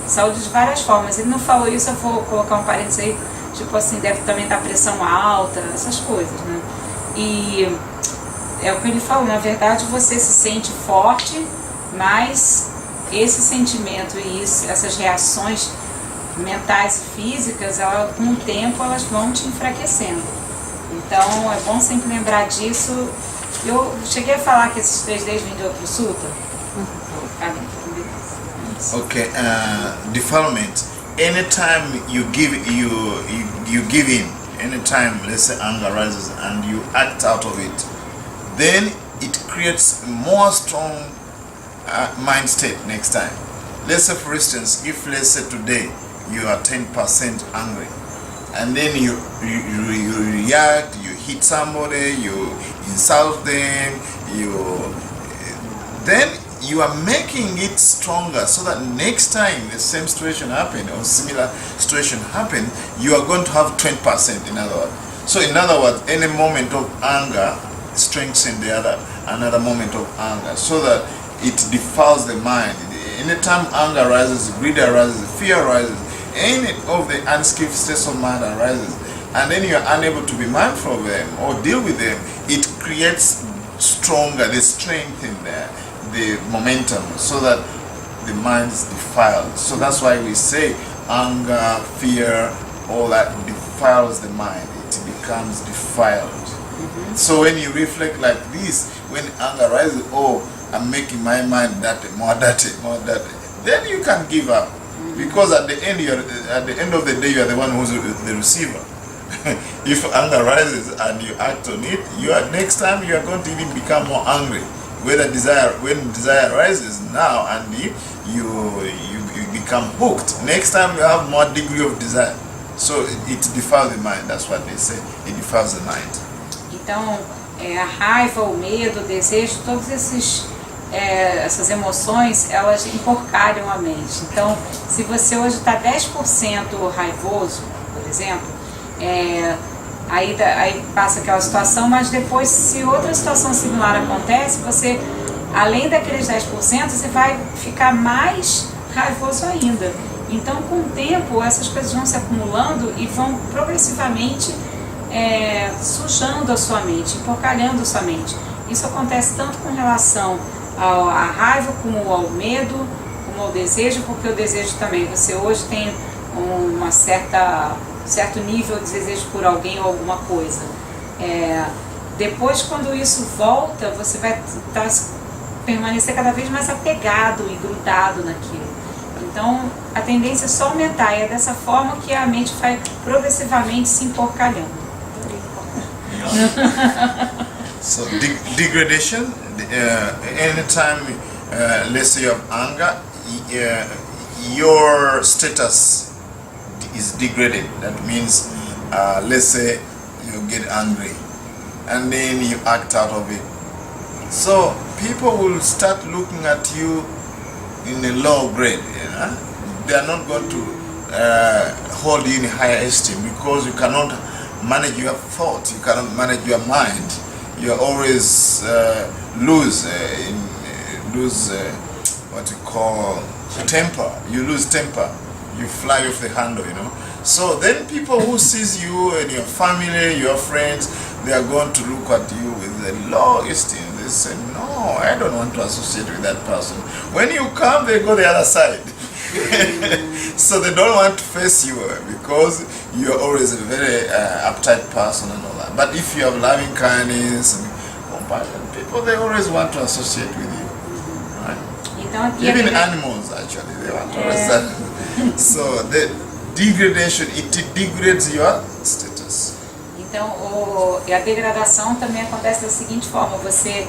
saúde de várias formas. Ele não falou isso, eu vou colocar um parênteses aí, tipo assim, deve também dar pressão alta, essas coisas, né? E é o que ele falou, na verdade você se sente forte, mas esse sentimento e essas reações mentais e físicas, com o tempo elas vão te enfraquecendo. Então é bom sempre lembrar disso. Eu cheguei a falar que esses 3 Ds vêm de outro sutta. Okay, defilement. Anytime you give in, anytime let's say anger rises and you act out of it, then it creates more strong mind state next time. Let's say for instance, if let's say today you are 10% angry, and then you react, you hit somebody, you insult them, then you are making it stronger, so that next time the same situation happen or similar situation happen, you are going to have 20%, in other words. So in other words, any moment of anger strengthens another moment of anger, so that it defiles the mind. Anytime anger rises, greed arises, fear arises, any of the unskillful states of mind arises, and then you are unable to be mindful of them or deal with them, it creates stronger, the strength in there, the momentum, so that the mind is defiled. So that's why we say anger, fear, all that defiles the mind. It becomes defiled. Mm-hmm. So when you reflect like this, when anger rises, I'm making my mind dirty, more dirty, then you can give up. Because at the end of the day, you are the one who's the receiver. If anger rises and you act on it, next time you are going to even become more angry. When desire rises now and you become hooked, next time you have more degree of desire. So it defiles the mind. That's what they say. It defiles the mind. Então, a raiva, o medo, o desejo, todos essas emoções, elas emporcalham a mente. Então, se você hoje está 10% raivoso, por exemplo, aí passa aquela situação, mas depois, se outra situação similar acontece, você, além daqueles 10%, você vai ficar mais raivoso ainda. Então, com o tempo, essas coisas vão se acumulando e vão progressivamente sujando a sua mente, emporcalhando a sua mente. Isso acontece tanto com relação à raiva, como ao medo, como ao desejo, porque o desejo também, você hoje tem certo nível de desejo por alguém ou alguma coisa. Depois, quando isso volta, você vai permanecer cada vez mais apegado e grudado naquilo. Então, a tendência é só aumentar, e é dessa forma que a mente vai progressivamente se emporcalhando. So degradation, anytime let's say you have anger, your status is degraded. That means, let's say you get angry and then you act out of it. So people will start looking at you in a low grade. You know? They are not going to hold you in higher esteem because you cannot manage your thoughts, you cannot manage your mind. You always lose what you call temper. You lose temper. You fly off the handle, you know. So then people who sees you and your family, your friends, they are going to look at you with a low esteem. They say, no, I don't want to associate with that person. When you come, they go the other side. So they don't want to face you because you're always a very uptight person and all that. But if you have loving kindness and compassion, people, they always want to associate with you. Right? Even animals, actually, they want to associate. So the degradation, it degrades your status. Então, a degradação também acontece da seguinte forma: você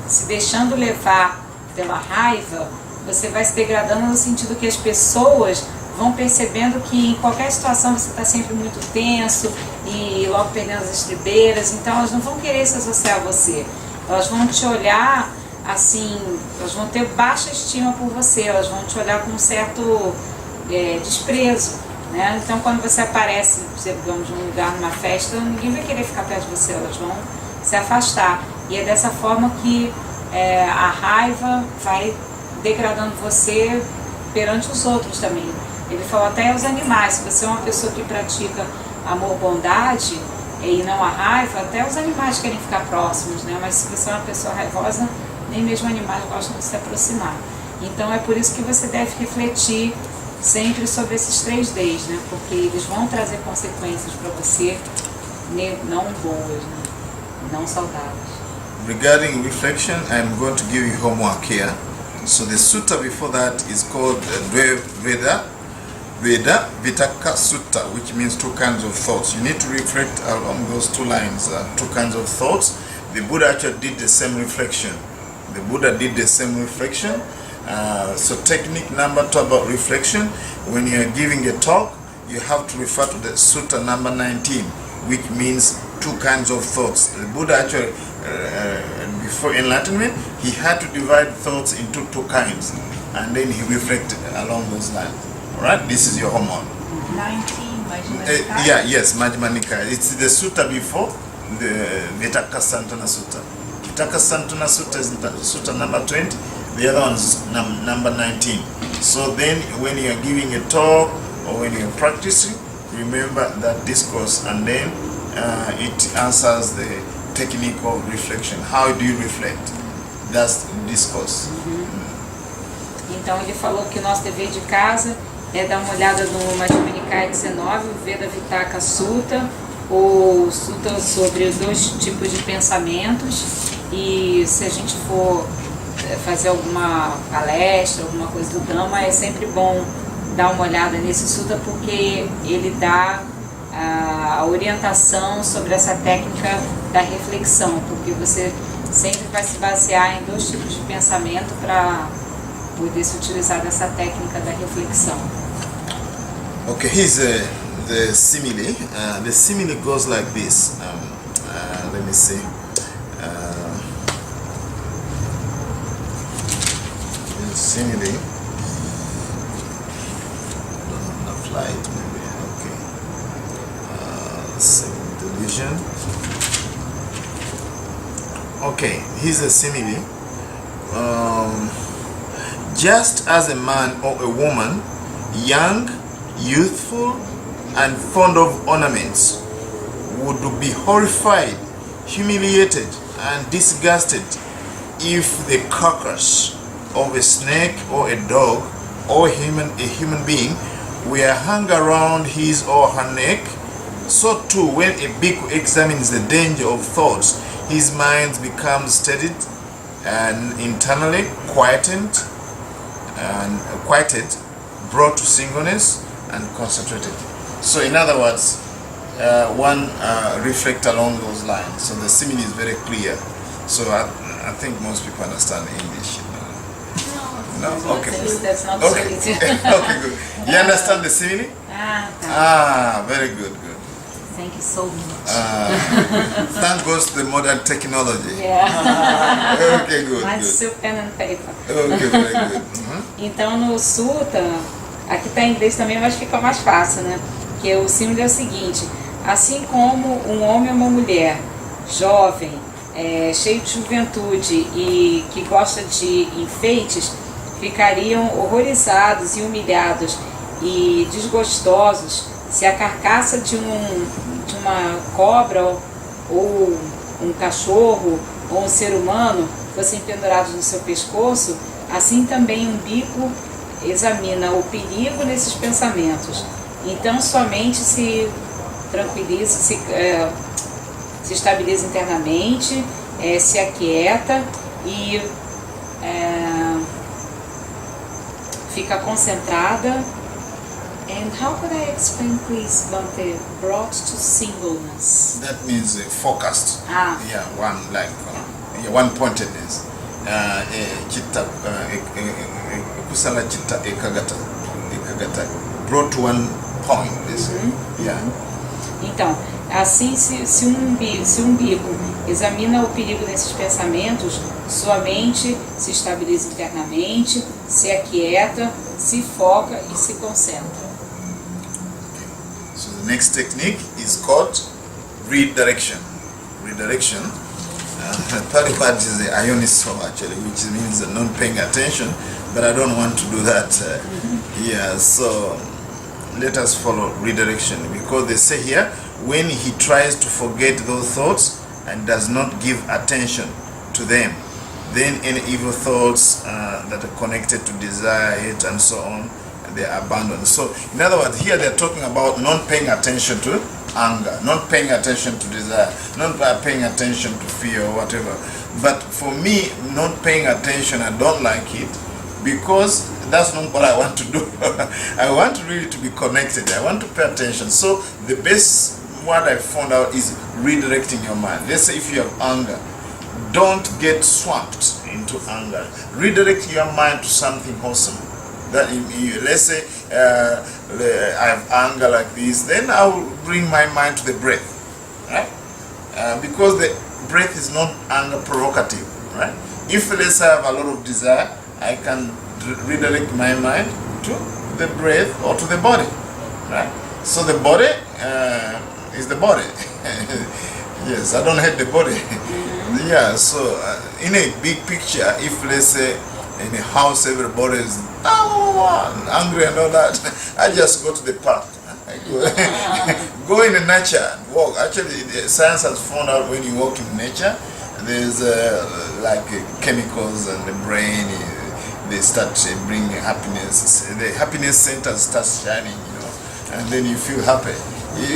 se deixando levar pela raiva, você vai se degradando no sentido que as pessoas vão percebendo que em qualquer situação você está sempre muito tenso e logo perdendo as estribeiras, então elas não vão querer se associar a você. Elas vão te olhar assim, elas vão ter baixa estima por você, elas vão te olhar com um certo desprezo, né? Então quando você aparece, digamos, num lugar, numa festa, ninguém vai querer ficar perto de você, elas vão se afastar. E é dessa forma que a raiva vai degradando você perante os outros também. Ele falou até os animais, se você é uma pessoa que pratica amor, bondade e não a raiva, até os animais querem ficar próximos, né? Mas se você é uma pessoa raivosa, nem mesmo animais gostam de se aproximar. Então é por isso que você deve refletir sempre sobre esses 3 Ds, né? Porque eles vão trazer consequências para você não boas, né? Não saudáveis. Regarding reflection, I'm going to give you homework here. So the sutta before that is called Veda Vitaka Sutta, which means 2 kinds of thoughts. You need to reflect along those 2 lines, 2 kinds of thoughts. The Buddha actually did the same reflection. So technique number 2 about reflection, when you are giving a talk, you have to refer to the Sutta number 19, which means 2 kinds of thoughts. The Buddha actually, before enlightenment, he had to divide thoughts into 2 kinds, and then he reflected along those lines. Alright, this is your homework. 19, Majjhima Nikaya? Yes, Majjhima Nikaya. It's the sutta before the Vitaka Santana Sutta. Vitaka Santana Sutta is sutta number 20, the other one is number 19. So then when you are giving a talk or when you are practicing, remember that discourse, and then it answers the technique of reflection. How do you reflect? That's discourse. Então ele falou que o nosso dever de casa é dar uma olhada no Majjhima Nikaya 19, o Veda Vitaka Sutta, ou Sutta sobre 2 tipos de pensamentos, e se a gente for fazer alguma palestra, alguma coisa do Dhamma, é sempre bom dar uma olhada nesse Sutta, porque ele dá a orientação sobre essa técnica da reflexão, porque você sempre vai se basear em 2 tipos de pensamento para poder se utilizar dessa técnica da reflexão. Okay, here's the simile. The simile goes like this. Let me see. The simile. The flight, maybe. Okay. Same division. Okay, here's a simile. Just as a man or a woman, young, youthful, and fond of ornaments, would be horrified, humiliated, and disgusted if the carcass of a snake or a dog or a human being were hung around his or her neck, so too when a bhikkhu examines the danger of thoughts, his mind becomes steadied and internally quieted, brought to singleness and concentrated. So in other words, one reflect along those lines. So the simile is very clear. So I think most people understand English. No? Okay. That's not Okay. sweet. Okay, good. You understand the simile? Ah, tá. Ah, very good, good. Thank you so much. Thank God to the modern technology. Yeah. Okay, good, Mas good. still pen and paper. Okay, very good. Mhm. Então no Sutta, aqui tá em inglês também, mas fica mais fácil, né? Porque o símbolo é o seguinte: assim como um homem ou uma mulher jovem, cheio de juventude e que gosta de enfeites, ficariam horrorizados e humilhados e desgostosos se a carcaça de uma cobra ou um cachorro ou um ser humano fossem pendurados no seu pescoço. Assim também um bico examina o perigo nesses pensamentos. Então sua mente se tranquiliza, se estabiliza internamente, se aquieta e fica concentrada. And how could I explain, please, Bhante, brought to singleness? That means focused. Ah. Yeah, one pointedness. Chitta, kusala chitta ekagata, brought to one point. Yeah. Então, assim, se um bico examina o perigo desses pensamentos, sua mente se estabiliza internamente, se aquieta, se foca e se concentra. So the next technique is called redirection. Redirection. Third part is the ioniso actually, which means not paying attention, but I don't want to do that. Yeah, so let us follow redirection, because they say here, when he tries to forget those thoughts and does not give attention to them, then any evil thoughts that are connected to desire, hate, and so on, they are abandoned. So, in other words, here they're talking about not paying attention to anger, not paying attention to desire, not paying attention to fear or whatever. But for me, not paying attention, I don't like it, because that's not what I want to do. I want really to be connected. I want to pay attention. So the best what I found out is redirecting your mind. Let's say if you have anger, don't get swamped into anger. Redirect your mind to something wholesome. That let's say I have anger like this, then I will bring my mind to the breath, right? Because the breath is not anger provocative, right? If let's say I have a lot of desire, I can redirect my mind to the breath or to the body, right? So the body is the body. Yes, I don't hate the body. Yeah, so in a big picture, if let's say in a house everybody is angry and all that, I just go to the park. I go in the nature and walk. Actually, science has found out when you walk in nature, there's like chemicals in the brain. They start bringing happiness. The happiness center starts shining, and then you feel happy.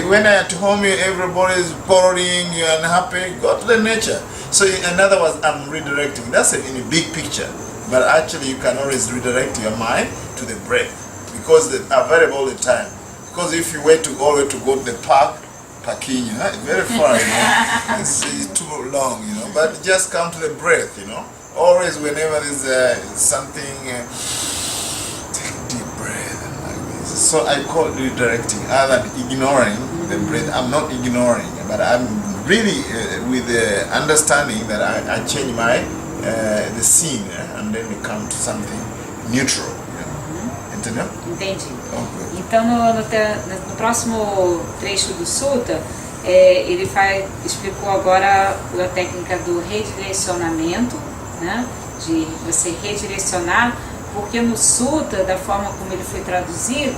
When at home everybody is boring, you're unhappy, go to the nature. So in other words, I'm redirecting. That's in a big picture. But actually you can always redirect your mind to the breath, because they are available all the time. Because if you were to go to the park, parking, very far, it's too long, but just come to the breath, Always whenever there's something, take a deep breath like this. So I call it redirecting, other than ignoring the breath. I'm not ignoring, but I'm really with the understanding that I change the scene, and then we come to something neutral. Entendeu? Entendi. Okay. Então no próximo trecho do Sutta, ele explicou agora a técnica do redirecionamento, né? De você redirecionar, porque no Sutta, da forma como ele foi traduzido,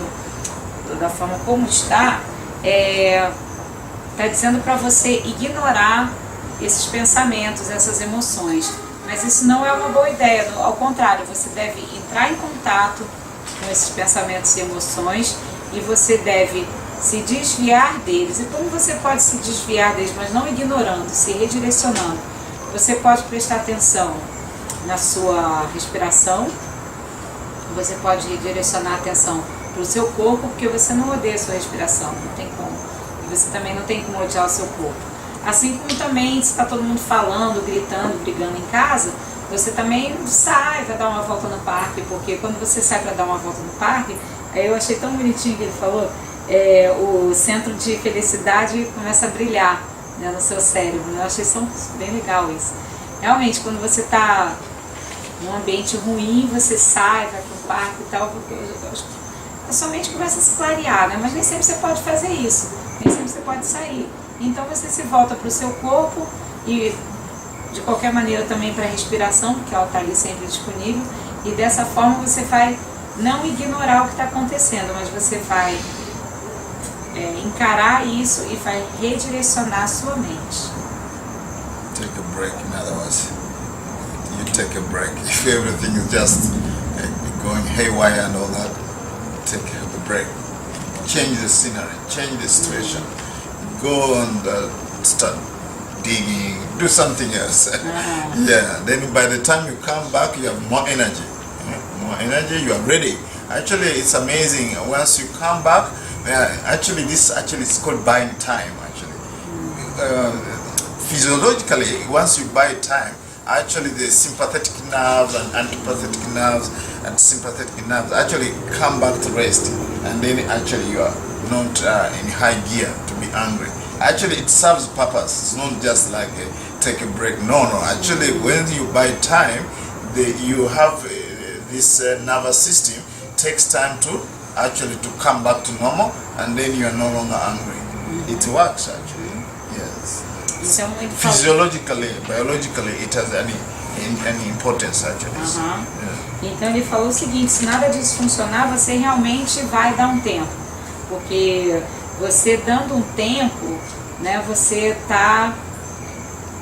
da forma como está dizendo para você ignorar esses pensamentos, essas emoções. Mas isso não é uma boa ideia, ao contrário, você deve entrar em contato com esses pensamentos e emoções e você deve se desviar deles. E como você pode se desviar deles, mas não ignorando, se redirecionando? Você pode prestar atenção na sua respiração, você pode redirecionar a atenção para o seu corpo, porque você não odeia a sua respiração, não tem como. E você também não tem como odiar o seu corpo. Assim como também, se está todo mundo falando, gritando, brigando em casa, você também sai, vai dar uma volta no parque, porque quando você sai para dar uma volta no parque, eu achei tão bonitinho que ele falou, o centro de felicidade começa a brilhar, né, no seu cérebro. Eu achei bem legal isso. Realmente, quando você está num ambiente ruim, você sai, vai para o parque e tal, porque a sua mente começa a se clarear, né? Mas nem sempre você pode fazer isso, nem sempre você pode sair. Então você se volta para o seu corpo e de qualquer maneira também para a respiração, porque ela está ali sempre disponível, e dessa forma você vai não ignorar o que está acontecendo, mas você vai encarar isso e vai redirecionar a sua mente. Take a break, in other words. You take a break. If everything is just going haywire and all that, take a break. Change the scenery, change the situation. Go and start digging, do something else. Yeah, then by the time you come back, you have more energy. More energy, you are ready. Actually, it's amazing. Once you come back, this is called buying time, actually. Physiologically, once you buy time, actually the sympathetic nerves and antipathetic nerves and sympathetic nerves actually come back to rest, and then actually you are not in high gear to be angry. Actually, it serves purpose. It's not just like take a break. No. Actually, when you buy time, you have this nervous system takes time to come back to normal, and then you are no longer angry. It works actually. Yes. Isso muito Physiologically, biologically, it has any importance actually. Então ele falou o seguinte: se nada disso funcionar, você realmente vai dar um tempo, porque você dando um tempo, né, você está,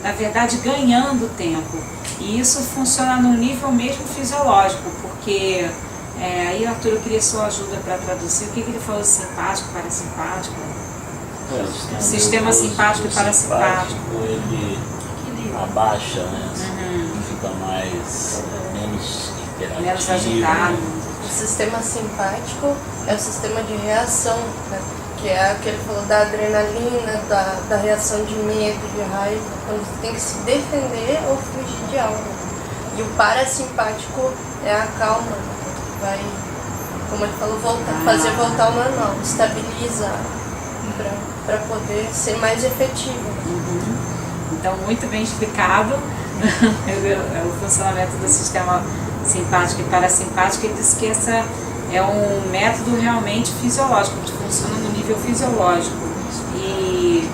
na verdade, ganhando tempo. E isso funciona no nível mesmo fisiológico, porque aí, Arthur, eu queria sua ajuda para traduzir. O que ele falou de simpático, parasimpático? Sistema simpático e parasimpático. Ele abaixa, né? Fica menos interativo. Menos agitado. O sistema simpático é o sistema de reação, né? Que é aquele que falou da adrenalina, da reação de medo, de raiva, quando você tem que se defender ou fugir de algo. E o parasimpático é a calma, vai, como ele falou, fazer voltar ao normal, estabilizar para poder ser mais efetivo. Então, muito bem explicado o funcionamento do sistema simpático e parasimpático. Ele disse que essa é um método realmente fisiológico, que funciona no nível fisiológico. E...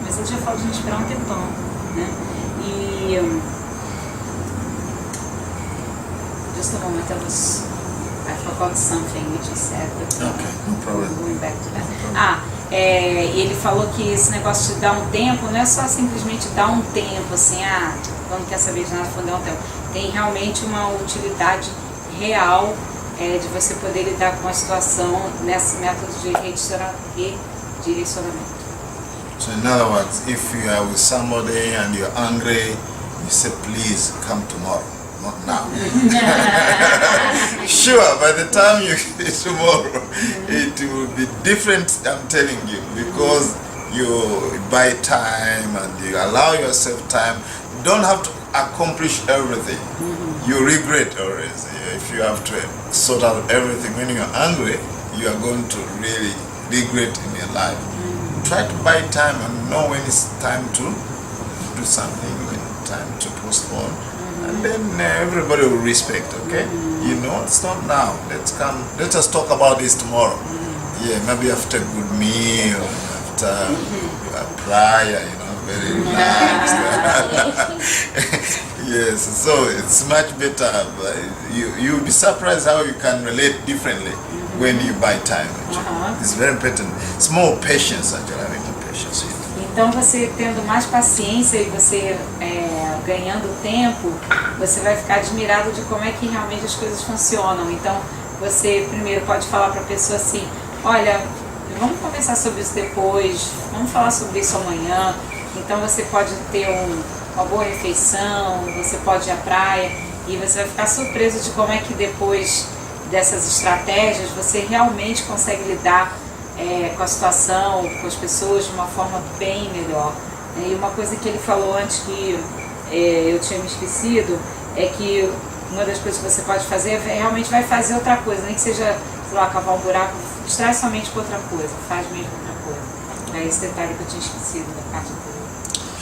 Mas ele já falou de a gente esperar um tempão, né? E... Just a moment, I forgot something which you said. Okay, no problem. Going back to that. Ele falou que esse negócio de dar um tempo não é só simplesmente dar um tempo, assim, quando quer saber de nada, for dar um tempo. Tem realmente uma utilidade real de você poder lidar com a situação nesse método de redirecionamento. So in other words, if you are with somebody and you're angry, you say, please come tomorrow, not now. Sure, by the time you get tomorrow, it will be different, I'm telling you, because you buy time and you allow yourself time. You don't have to accomplish everything. You regret always. If you have to sort out everything when you're angry, you are going to really regret in your life. Try to buy time and know when it's time to do something, when it's time to postpone, and then everybody will respect, okay? You know, it's not now. Let us talk about this tomorrow. Yeah, maybe after a good meal, after a prayer, very relaxed. Yes, so it's much better. You'll be surprised how you can relate differently when you buy time. It's very important. It's more patience, actually, having more patience. Então, você tendo mais paciência e você ganhando tempo, você vai ficar admirado de como é que realmente as coisas funcionam. Então, você primeiro pode falar para a pessoa assim: olha, vamos conversar sobre isso depois, vamos falar sobre isso amanhã. Então você pode ter uma boa refeição, você pode ir à praia, e você vai ficar surpreso de como é que depois dessas estratégias você realmente consegue lidar com a situação, com as pessoas de uma forma bem melhor. E uma coisa que ele falou antes que eu tinha me esquecido, é que uma das coisas que você pode fazer é realmente vai fazer outra coisa, nem que seja, sei lá, cavar um buraco, distrai somente com outra coisa, faz mesmo outra coisa. É esse detalhe que eu tinha esquecido da parte anterior.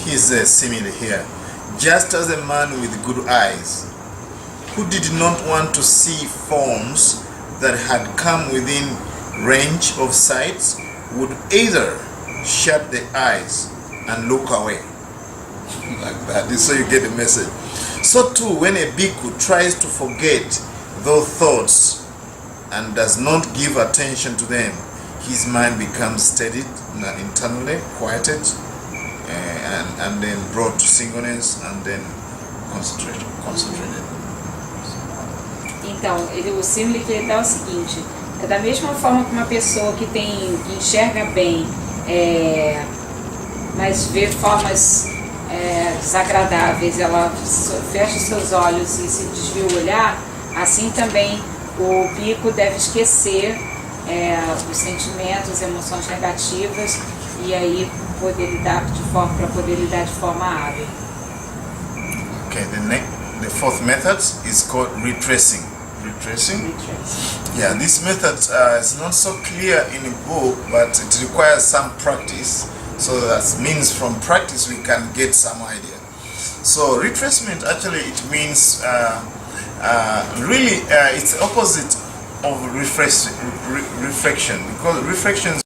Here's a simile here. Just as a man with good eyes, who did not want to see forms that had come within range of sight, would either shut the eyes and look away. Like that, so you get the message. So too, when a bhikkhu tries to forget those thoughts and does not give attention to them, his mind becomes steadied internally, quieted, and then brought to singleness, and then concentrated. Então, o símile que ele dá é o seguinte: é da mesma forma que uma pessoa que enxerga bem, mas vê formas desagradáveis, ela fecha seus olhos e se desvia o olhar, assim também o bhikkhu deve esquecer os sentimentos, emoções negativas, e aí poder lidar para poder lidar de forma hábil. Okay, the fourth method is called retracing. Retracing? Yeah, this method is not so clear in the book, but it requires some practice. So that means from practice we can get some idea. So retracement actually it means really it's opposite of reflection, because reflection